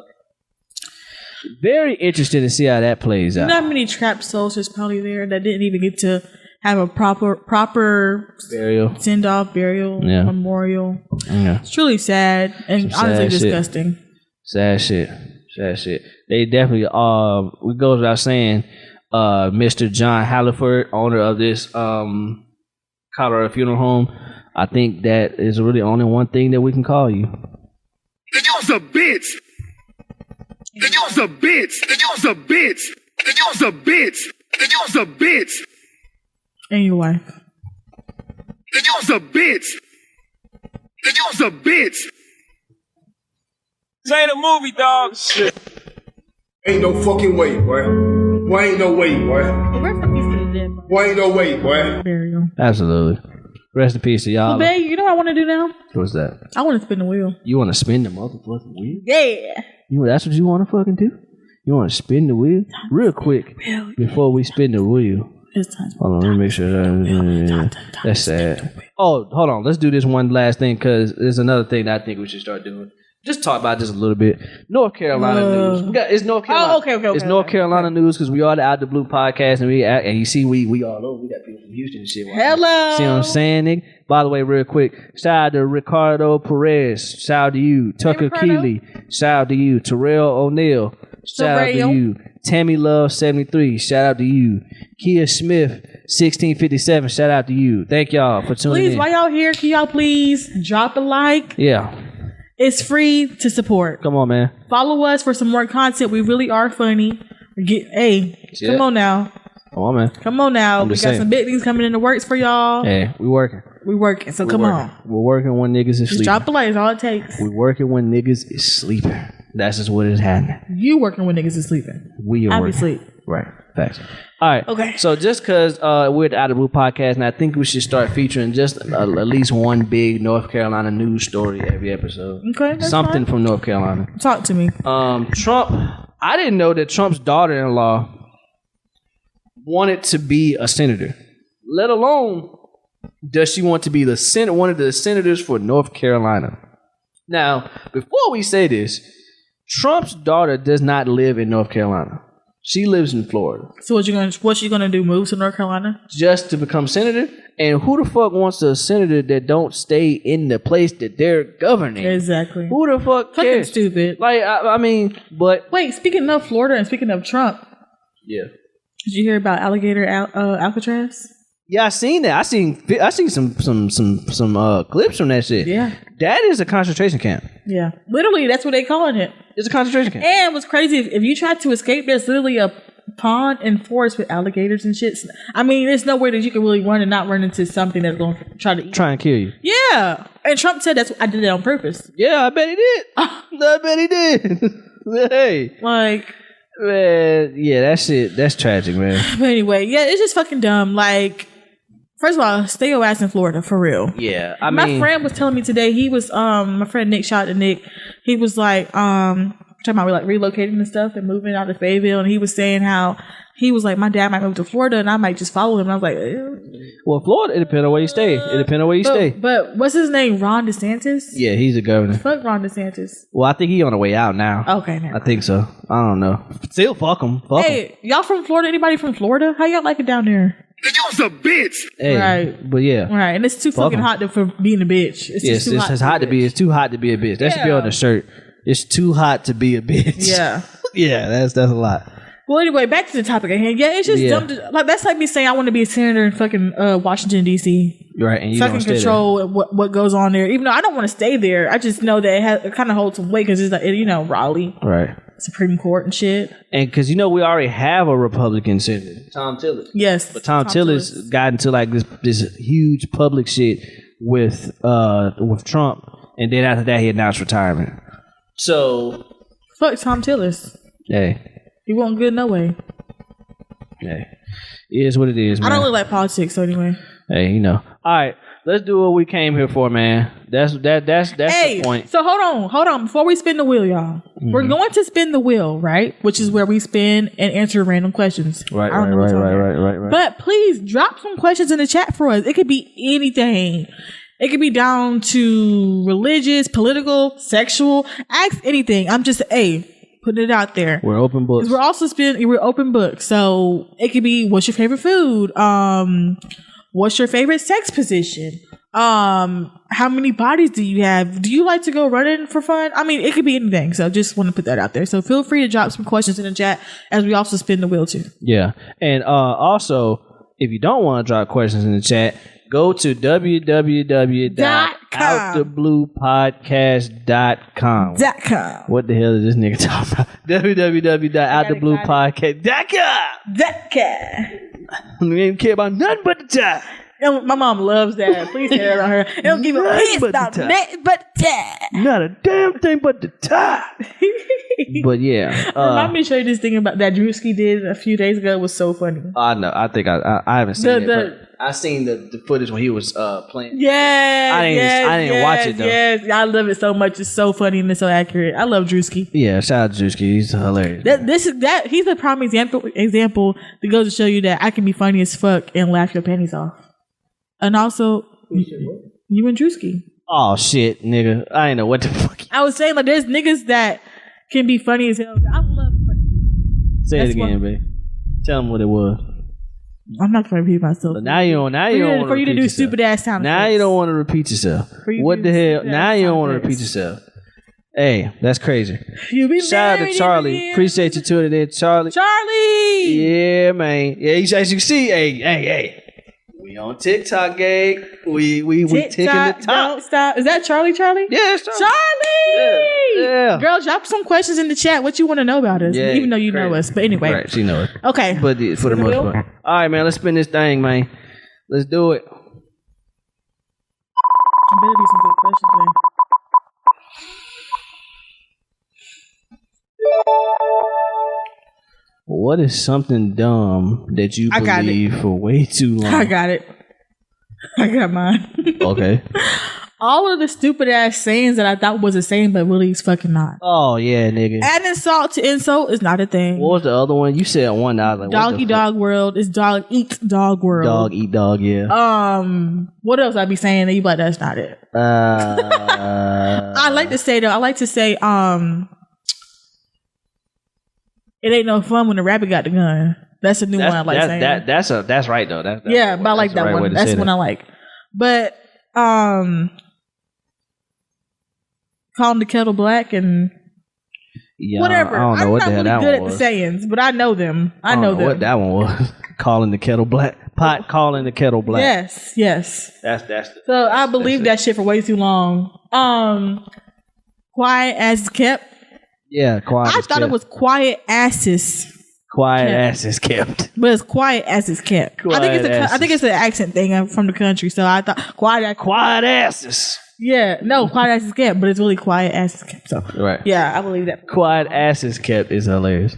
very interested to see how that plays out. Not many trapped souls is probably there that didn't even get to have a proper burial, send off, burial, memorial. Yeah. It's truly sad and honestly disgusting. Sad shit. They definitely it goes without saying, Mr. John Halliford, owner of this Colorado Funeral Home, I think that is really only one thing that we can call you. You's a bitch. You's a bitch. You's a bitch. You's a bitch. You's a bitch. And your wife. You's a bitch. You's a bitch. This ain't a movie, dog. Shit. Ain't no fucking way, boy. Boy, ain't no way, boy. Boy, ain't no way, boy. Burial. Absolutely. Rest in peace to y'all. Well, babe, you know what I want to do now? What's that? I want to spin the wheel. You want to spin the motherfucking wheel? Yeah. That's what you want to fucking do? You want to spin the wheel? Real quick, before we spin the wheel. Hold on, let me make sure. That's sad. Oh, hold on. Let's do this one last thing because there's another thing that I think we should start doing. Just talk about this a little bit. North Carolina news. It's North Carolina. Oh, okay. It's North Carolina news because we are the Out the Blue podcast, and you see we all over. We got people from Houston and shit. Hello. See what I'm saying, nigga? By the way, real quick, shout out to Ricardo Perez. Shout out to you, Tucker Keeley. Shout out to you, Terrell O'Neal. Shout out to you. Tammy Love 73. Shout out to you. Kia Smith 1657. Shout out to you. Thank y'all for tuning in. Please, while y'all here, can y'all please drop a like? Yeah. It's free to support. Come on, man. Follow us for some more content. We really are funny. Come on now. Come on, man. Come on now. We got some big things coming in the works for y'all. Hey, we working. So come on. We're working when niggas is sleeping. Drop a like. That's all it takes. We working when niggas is sleeping. That's just what is happening. You working when niggas is sleeping. We are working. Sleep. Right. Facts. All right. Okay. So just because we're at Out of the Blue podcast, and I think we should start featuring just at least one big North Carolina news story every episode. Okay. That's something fine. from North Carolina. Talk to me. Trump. I didn't know that Trump's daughter-in-law wanted to be a senator, let alone does she want to be one of the senators for North Carolina. Now, before we say this, Trump's daughter does not live in North Carolina. She lives in Florida. So what you gonna do? Move to North Carolina just to become senator? And who the fuck wants a senator that don't stay in the place that they're governing? Exactly. Who the fuck fucking cares? Stupid. Like I mean, but wait. Speaking of Florida and speaking of Trump, yeah. Did you hear about alligator Alcatraz? Yeah, I seen that. I seen some clips from that shit. Yeah, that is a concentration camp. Yeah, literally, that's what they calling it. It's a concentration camp. And what's crazy, if you try to escape, there's literally a pond and forest with alligators and shit. I mean, there's nowhere that you can really run and not run into something that's going to try and kill you. Yeah, and Trump said I did it on purpose. Yeah, I bet he did. I bet he did. Hey, like. Man, yeah, that shit, that's tragic, man. But anyway, yeah, it's just fucking dumb. Like, first of all, stay your ass in Florida, for real. Yeah, my friend was telling me today, he was, my friend Nick, shout out to Nick, he was like, talking about like relocating and stuff and moving out to Fayetteville, and he was saying how he was like, my dad might move to Florida and I might just follow him. And I was like, well, Florida, it depends on where you stay. It depends on where you stay. But what's his name? Ron DeSantis? Yeah, he's a governor. Fuck Ron DeSantis. Well, I think he's on the way out now. Okay, I think so. I don't know. Still, fuck him. Hey, y'all from Florida? Anybody from Florida? How y'all like it down there? You's a bitch. Hey, right. But yeah. Right. And it's too fucking hot for being a bitch. It's hot to be a bitch. That should be on the shirt. It's too hot to be a bitch. Yeah. Yeah, that's a lot. Well, anyway, back to the topic at hand. Yeah, it's just dumb. That's like me saying I want to be a senator in fucking Washington, D.C. Right, and you so I can control what goes on there. Even though I don't want to stay there, I just know that it kind of holds some weight because it's like, Raleigh, right, Supreme Court and shit. And because we already have a Republican senator, Tom Tillis. Yes, but Tom Tillis got into like this huge public shit with Trump, and then after that he announced retirement. So fuck Tom Tillis. Hey. He wasn't good no way. Hey, it is what it is, man. I don't look like politics, so anyway. Hey, All right, let's do what we came here for, man. That's the point. So hold on. Before we spin the wheel, y'all, we're going to spin the wheel, right? Which is where we spin and answer random questions. Right. But please drop some questions in the chat for us. It could be anything. It could be down to religious, political, sexual. Ask anything. I'm just putting it out there. We're open books. We're open books. So it could be, what's your favorite food? What's your favorite sex position? How many bodies do you have? Do you like to go running for fun? I mean, it could be anything. So just want to put that out there. So feel free to drop some questions in the chat as we also spin the wheel too. Yeah. And also, if you don't want to drop questions in the chat, go to www.outthebluepodcast.com. What the hell is this nigga talking about? www.outthebluepodcast.com. We ain't care about nothing but the time. My mom loves that. Please say that on her. It don't give a piss about nothing but the time. Not a damn thing but the time. But yeah. Remind me to show you this thing about that Drewski did a few days ago. It was so funny. I know. I think I haven't seen it, but I seen the footage when he was playing. Yeah, I didn't watch it though. Yes, I love it so much. It's so funny and it's so accurate. I love Drewski. Yeah, shout out to Drewski. He's hilarious. He's a prime example that goes to show you that I can be funny as fuck and laugh your panties off. And also, you and Drewski. Oh shit, nigga! I ain't know what the fuck. I was saying, like, there's niggas that can be funny as hell. I love funny. Say it again, babe. Tell them what it was. I'm not gonna repeat myself. But now you don't want for you to do stupid ass sound. Now you don't want to repeat yourself. What the hell? Now you don't want to repeat yourself. Hey, that's crazy. You be Shout out to Charlie. Appreciate you tuning in, Charlie. Charlie. Yeah, man. Yeah, as you can see, hey. We on TikTok, gang. We ticking the top. Don't stop. Is that Charlie? Yeah, it's Charlie. Yeah. Girl, drop some questions in the chat. What you want to know about us? Yeah, even though you know us. But anyway. Right, she knows. Okay. But for the most part. All right, man. Let's spin this thing, man. Let's do it. Better be some good questions, man. What is something dumb that you believe for way too long? I got it. I got mine. Okay. All of the stupid ass sayings that I thought was a saying, but really it's fucking not. Oh, yeah, nigga. Adding insult to insult is not a thing. What was the other one? You said one. I was like, Dog eat dog world is dog eats dog world. Dog eat dog, yeah. What else I be saying that you like that's not it? I like to say though, it ain't no fun when the rabbit got the gun. That's a new one I like saying. That's right though. That's yeah, but I like that one. That's one I like. But calling the kettle black and whatever. I don't know what the hell that I'm not really good was. at the sayings, but I know them. I don't know them. What that one was. Calling the kettle black. Pot calling the kettle black. Yes. That's so I believed that shit for way too long. Quiet as kept. Yeah, quiet. I thought it was quiet asses. Quiet asses kept. But it's quiet as it's kept. I think it's an accent thing. I'm from the country, so I thought quiet asses. Yeah, no, quiet asses kept, but it's really quiet asses kept. So right. Yeah, I believe that. Quiet asses kept is hilarious.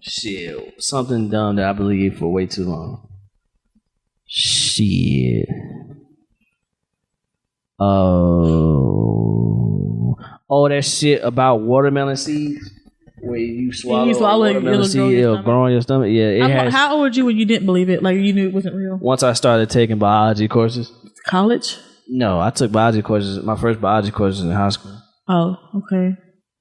Shit, something dumb that I believe for way too long. Shit. Oh, that shit about watermelon seeds. Where you swallow a watermelon seed, it'll grow in your stomach. Yeah, how old were you when you didn't believe it? Like you knew it wasn't real? Once I started taking biology courses. College? No, I took biology courses. My first biology courses in high school. Oh, okay.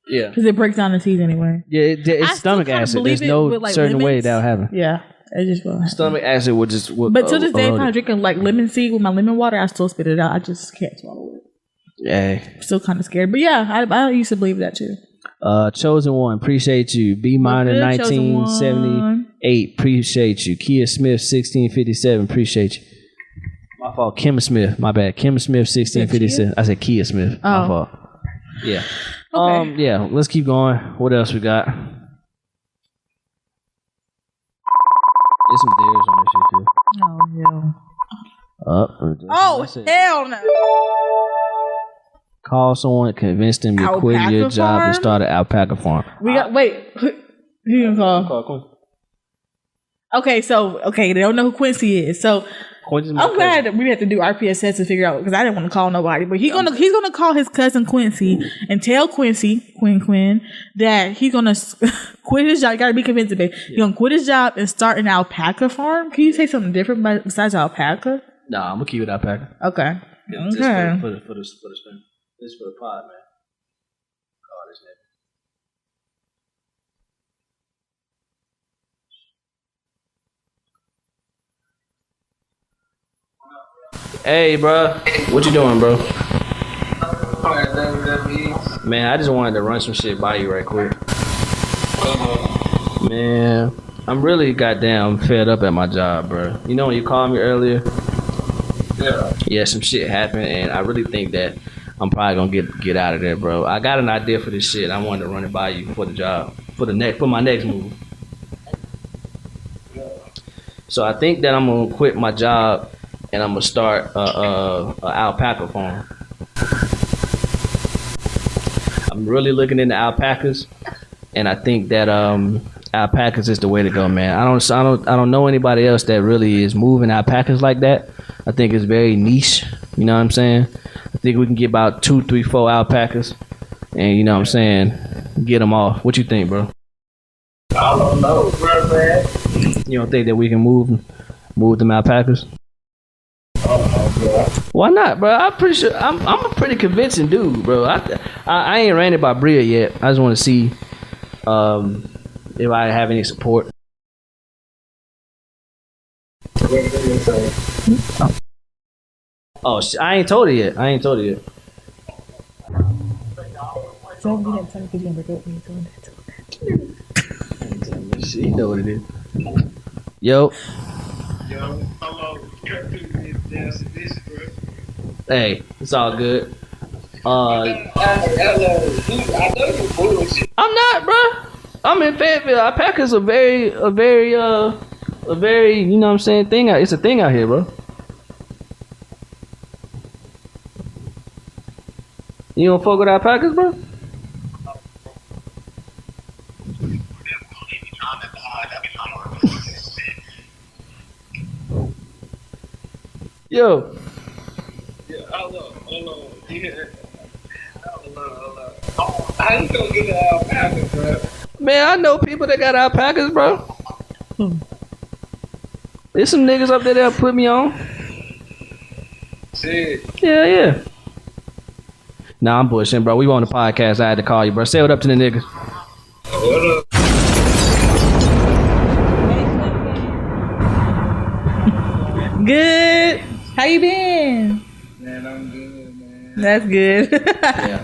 Yeah. Because it breaks down the seeds anyway. Yeah, it's stomach acid. There's no certain way that'll happen. Yeah. It just will happen. Stomach acid would just... But to this day, if I'm drinking like lemon seed with my lemon water, I still spit it out. I just can't swallow it. Yeah. I'm still kind of scared. But yeah, I used to believe that too. Chosen One, appreciate you. B Minor 1978, appreciate you. Kia Smith 1657, appreciate you. My fault. Kim Smith, my bad. Kim Smith 1657. I said Kia Smith. My fault. Yeah. Okay. Yeah. Let's keep going. What else we got? There's some dares on this shit too. Oh hell no! Call someone, convince them you quit your job and start an alpaca farm. We got who you gonna call? Okay, they don't know who Quincy is. So I'm glad that we have to do RPSS to figure out because I didn't want to call nobody. But he's gonna call his cousin Quincy and tell Quincy Quinn that he's gonna quit his job. You gotta be convinced of it. He's gonna quit his job and start an alpaca farm. Can you say something different besides alpaca? No, I'm gonna keep it alpaca. Okay. Just for the spin. This is for the pod, man. Oh, this nigga. Hey, bro. What you doing, bro? Man, I just wanted to run some shit by you right quick. Man, I'm really goddamn fed up at my job, bro. You know when you called me earlier? Yeah, some shit happened, and I really think that I'm probably gonna get out of there, bro. I got an idea for this shit. I wanted to run it by you for the job, for my next move. So I think that I'm gonna quit my job and I'm gonna start a alpaca farm. I'm really looking into alpacas, and I think that alpacas is the way to go, man. I don't know anybody else that really is moving alpacas like that. I think it's very niche. You know what I'm saying? I think we can get about 2, 3, 4 alpacas, and you know what I'm saying, get them off. What you think, bro? I don't know, bro, man. You don't think that we can move them alpacas? Bro. Why not, bro? I'm pretty sure I'm a pretty convincing dude, bro. I ain't ran it by Bria yet. I just want to see if I have any support. Oh, I ain't told her yet. Tell me that time because you're gonna break up with me. Tell me that. She know what it is. Yo. Hey, it's all good. I'm not, bro. I'm in Fayetteville. Alpacas are very, you know what I'm saying, thing out. It's a thing out here, bro. You don't fuck with alpacas, bro? Yo. Yeah, hold on. Yeah. Hold on. How you gonna get the alpacas, bro? Man, I know people that got alpacas, bro. There's some niggas up there that'll put me on. Shit. Yeah. Nah, I'm bullshitting, bro. We on the podcast. I had to call you, bro. Say what up to the niggas. What up? Good. How you been? Man, I'm good, man. That's good. Yeah.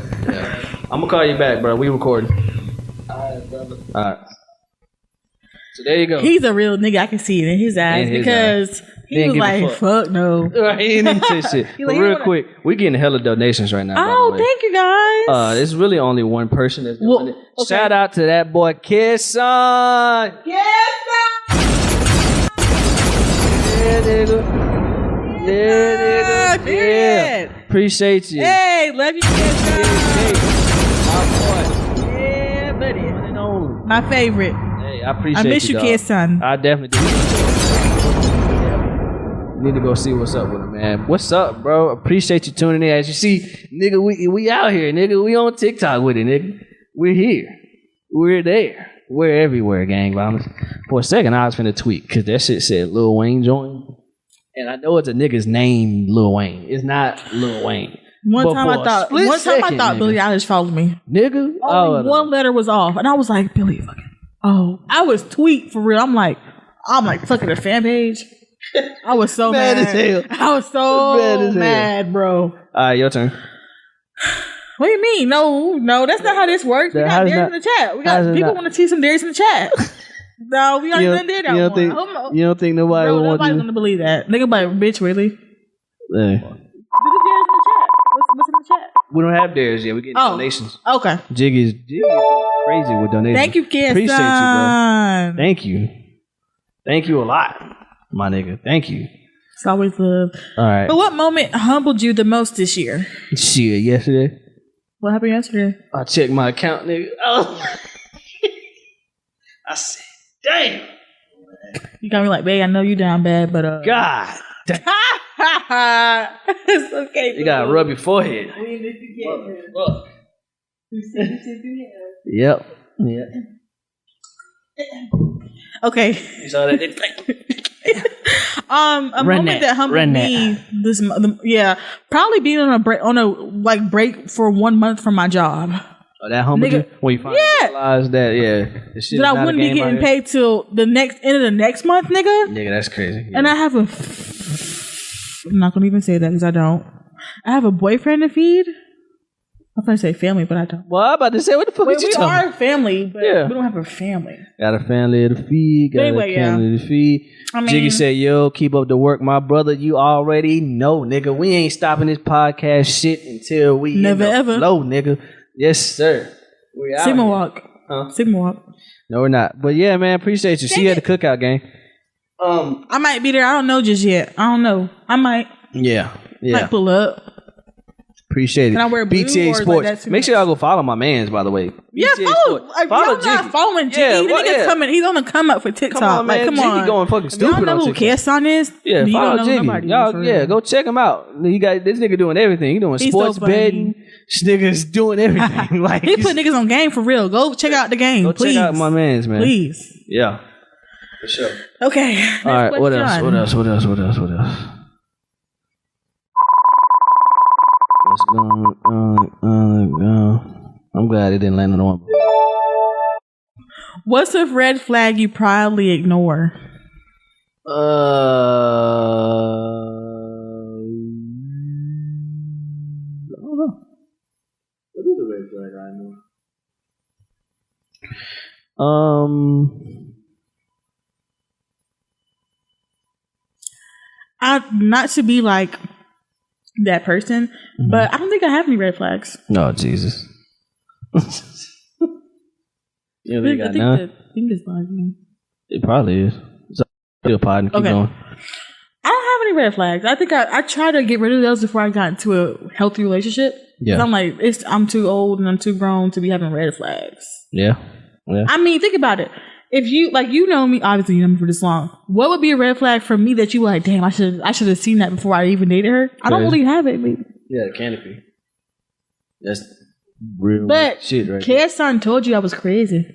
I'm gonna call you back, bro. We recording. Alright, brother. Alright. So there you go. He's a real nigga. I can see it in his eyes because he was like, fuck no. Right, he didn't say shit. But real quick, we getting hella donations right now. Oh, thank you guys. There's really only one person that's doing it. Okay. Shout out to that boy, Cassie. Yeah, nigga. Yeah. Appreciate you. Hey, love you, Cassie. My boy. Yeah, buddy. One and only. My favorite. Hey, I appreciate you. I miss you, kid, son. I definitely do. Need to go see what's up with him, man. What's up, bro? Appreciate you tuning in. As you see, nigga, we out here, nigga. We on TikTok with it, nigga. We're here. We're there. We're everywhere, gang violence. For a second, I was finna tweet because that shit said Lil Wayne joined. And I know it's a nigga's name, Lil Wayne. It's not Lil Wayne. One time I thought Billie Eilish followed me. Nigga? Only one letter was off. And I was like, Billie fucking. Oh. I was tweet for real. I'm like, fucking the fan page. I was so mad. As hell. I was so mad, bro. Alright, your turn. What do you mean? No, that's not how this works. We got Darius in the chat. We got people want to see some Darius in the chat. No, we already done did that one. You don't think nobody would want nobody's gonna believe that. Nigga like, bitch, really? Hey. Do the Darius in the chat. What's in the chat? We don't have Darius yet. We get donations. Okay. Jiggy's crazy with donations. Thank you, Cassie. Appreciate you, bro. Thank you. Thank you a lot, my nigga. Thank you. It's always love. All right. But what moment humbled you the most this year? Shit, yesterday. What happened yesterday? I checked my account, nigga. Oh. I said, damn. You got me like, babe, I know you down bad, but God. It's okay. You gotta rub your forehead. Yep. Okay. You saw that? A moment that humbled me this probably being on a break for 1 month from my job. Oh, that humbled you when you finally realized that, the shit that I wouldn't be getting paid till the end of the next month, nigga. Nigga, that's crazy. Yeah. And I have I'm not gonna even say that because I don't. I have a boyfriend to feed. I'm gonna say family, but I don't. Well, I'm about to say, what the fuck are you talking about? We are a family, but we don't have a family. Got a family to feed. Got a family to feed. Jiggy said, yo, keep up the work, my brother. You already know, nigga. We ain't stopping this podcast shit until we never ever flow, nigga. Yes, sir. We out Sigma here. walk. Sigma walk. No, we're not. But yeah, man, appreciate you. See you at the cookout game. I might be there. I don't know just yet. I don't know. I might. Yeah. Might pull up. Appreciate it. Can I wear blue BTA Sports. Like Make sure y'all go follow my mans, by the way. Yeah, follow Jiggy. Not following Jiggy. The nigga's coming. He's on the come up for TikTok. Come on, man. Come on. Jiggy going fucking stupid y'all know on who TikTok. is? Yeah, follow Jiggy. Y'all, go check him out. He got this nigga doing everything. He doing sports betting. This nigga's doing everything. Like he put niggas on game for real. Go check out the game. Please. Check out my mans, man. Please. Yeah. For sure. Okay. All right. What else? Let's go. I'm glad it didn't land on the one. What's a red flag you proudly ignore? I don't know. What is a red flag I ignore? Not to be like that person, but I don't think I have any red flags. No, Jesus. You don't think you got none? I think it's like It probably is. It's still pod and keep going. I don't have any red flags. I think I try to get rid of those before I got into a healthy relationship. Yeah. I'm like, I'm too old and I'm too grown to be having red flags. Yeah. I mean, think about it. If you know me, obviously you know me for this long. What would be a red flag for me that you were like, damn, I should have seen that before I even dated her? I don't really have it. Baby. Yeah, the canopy. That's real shit, right? Cassie told you I was crazy.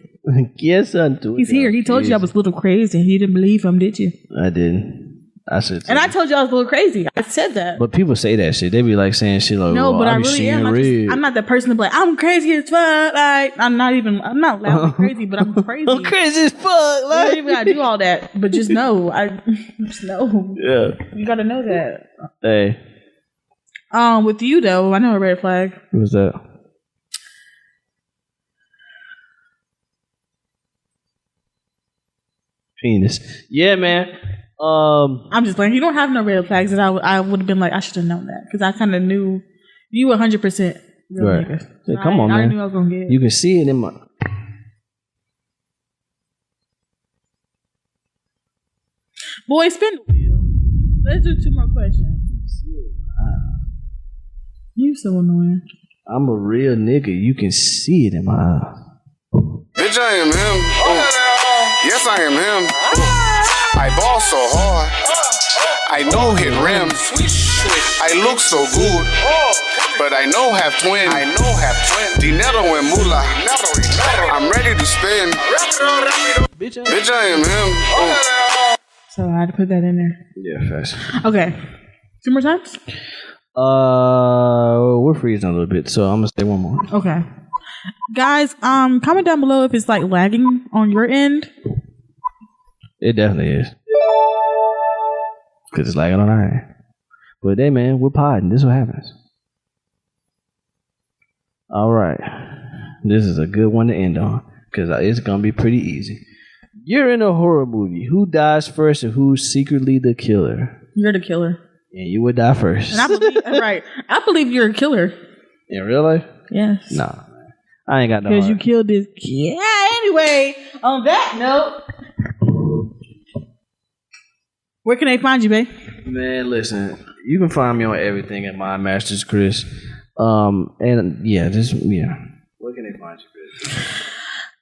Cassie told He's here. He told you I was a little crazy. You didn't believe him, did you? I didn't. I should. And I told you I was a little crazy. I said that. But people say that shit. They be like saying shit like, no, but I really am. I'm not that person to be like, I'm crazy as fuck. Like, I'm not loudly crazy, but I'm crazy. I'm crazy as fuck. Like, you don't even gotta do all that. But just know. Just know. Yeah. You gotta know that. Hey. With you though, I know a red flag. What's that? Penis. Yeah, man. I'm just playing. You don't have no red flags that I would have been like, I should have known that because I kind of knew you 100% real right. nigga. Yeah, come on, man. I knew I was gonna get it. You can see it in my. Boy, spin the wheel. Let's do 2 more questions. You so annoying. I'm a real nigga. You can see it in my eyes. Bitch, I am him. Yes, I am him. I ball so hard. I know hit rims. I look so good. But I know have twin. Dinero and moolah. I'm ready to spin. Bitch, I am him. So I had to put that in there. Yeah, fast. Okay. 2 more times? We're freezing a little bit, so I'm gonna say 1 more. Okay. Guys, comment down below if it's like lagging on your end. It definitely is. Because it's lagging on our end. But hey, man, we're podding. This is what happens. All right. This is a good one to end on. Because it's going to be pretty easy. You're in a horror movie. Who dies first and who's secretly the killer? You're the killer. And you would die first. And I believe, right. I believe you're a killer. In real life? Yes. Nah. I ain't got no because you killed this kid. Yeah, anyway, on that note, where can they find you, babe? Man, listen, you can find me on everything at My Masters Chris. And yeah, where can they find you, Chris?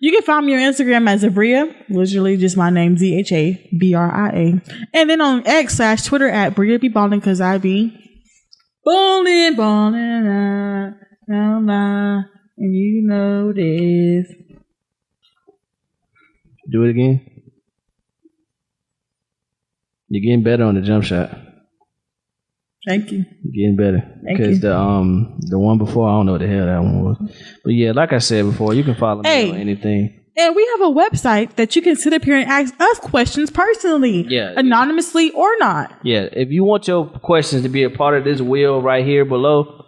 You can find me on Instagram at Z'Bria, literally just my name, Zhabria. And then on X/Twitter at Bria be balling because I be balling, and you know this. Do it again. You're getting better on the jump shot. Thank you. You're getting better. Because the one before, I don't know what the hell that one was. But yeah, like I said before, you can follow me on anything. And we have a website that you can sit up here and ask us questions personally. Yeah. Anonymously or not. Yeah. If you want your questions to be a part of this wheel right here below,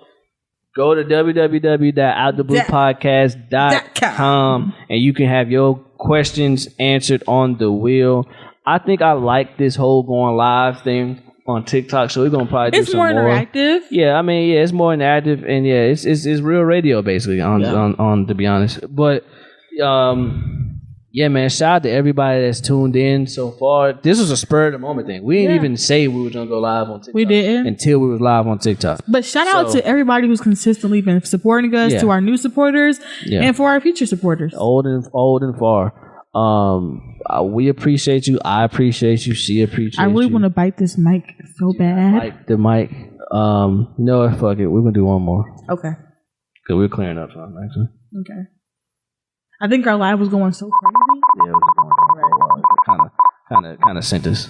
go to www.outthebluepodcast.com and you can have your questions answered on the wheel. I think I like this whole going live thing on TikTok, so we're gonna probably do some more. It's more interactive. Yeah, I mean, yeah, it's more interactive, and yeah, it's real radio basically on to be honest. But yeah, man, shout out to everybody that's tuned in so far. This was a spur of the moment thing. We didn't even say we were gonna go live on TikTok. We didn't until we was live on TikTok. But shout out to everybody who's consistently been supporting us, to our new supporters, and for our future supporters, old and far. We appreciate you. I appreciate you. She appreciates you. I really want to bite this mic so bad. Bite the mic. You know what? Fuck it. We're gonna do 1 more. Okay. Cause we're clearing up something actually. Okay. I think our live was going so crazy. Yeah, it was going kind of sent us.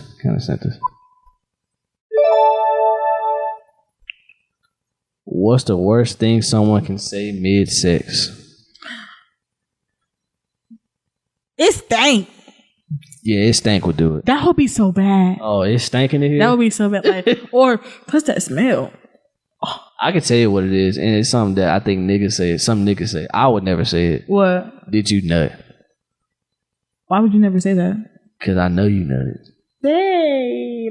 What's the worst thing someone can say mid-sex? It stank. Yeah, it stank would do it. That would be so bad. Oh, it's stinking in here? That would be so bad. Like, or plus that smell. Oh. I can tell you what it is, and it's something that I think niggas say. Some niggas say. I would never say it. What? Did you nut? Why would you never say that? Because I know you know it. Hey,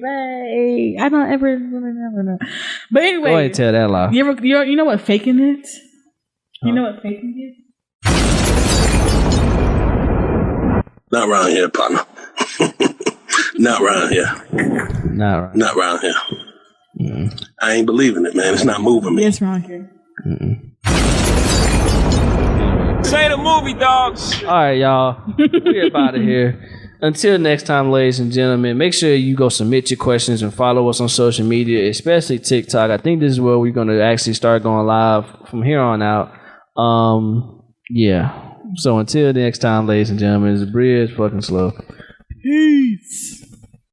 I don't ever know. But anyway, go ahead and tell that lie. You know what faking is? You know what faking is? Not around here, partner. Not around here. Not around here. Mm-hmm. I ain't believing it, man. It's not moving me. It's around here. Say the movie, dogs. All right, y'all. We're about here. Until next time, ladies and gentlemen, make sure you go submit your questions and follow us on social media, especially TikTok. I think this is where we're going to actually start going live from here on out. Yeah. So until next time, ladies and gentlemen, Za'bria is fucking slow. Peace.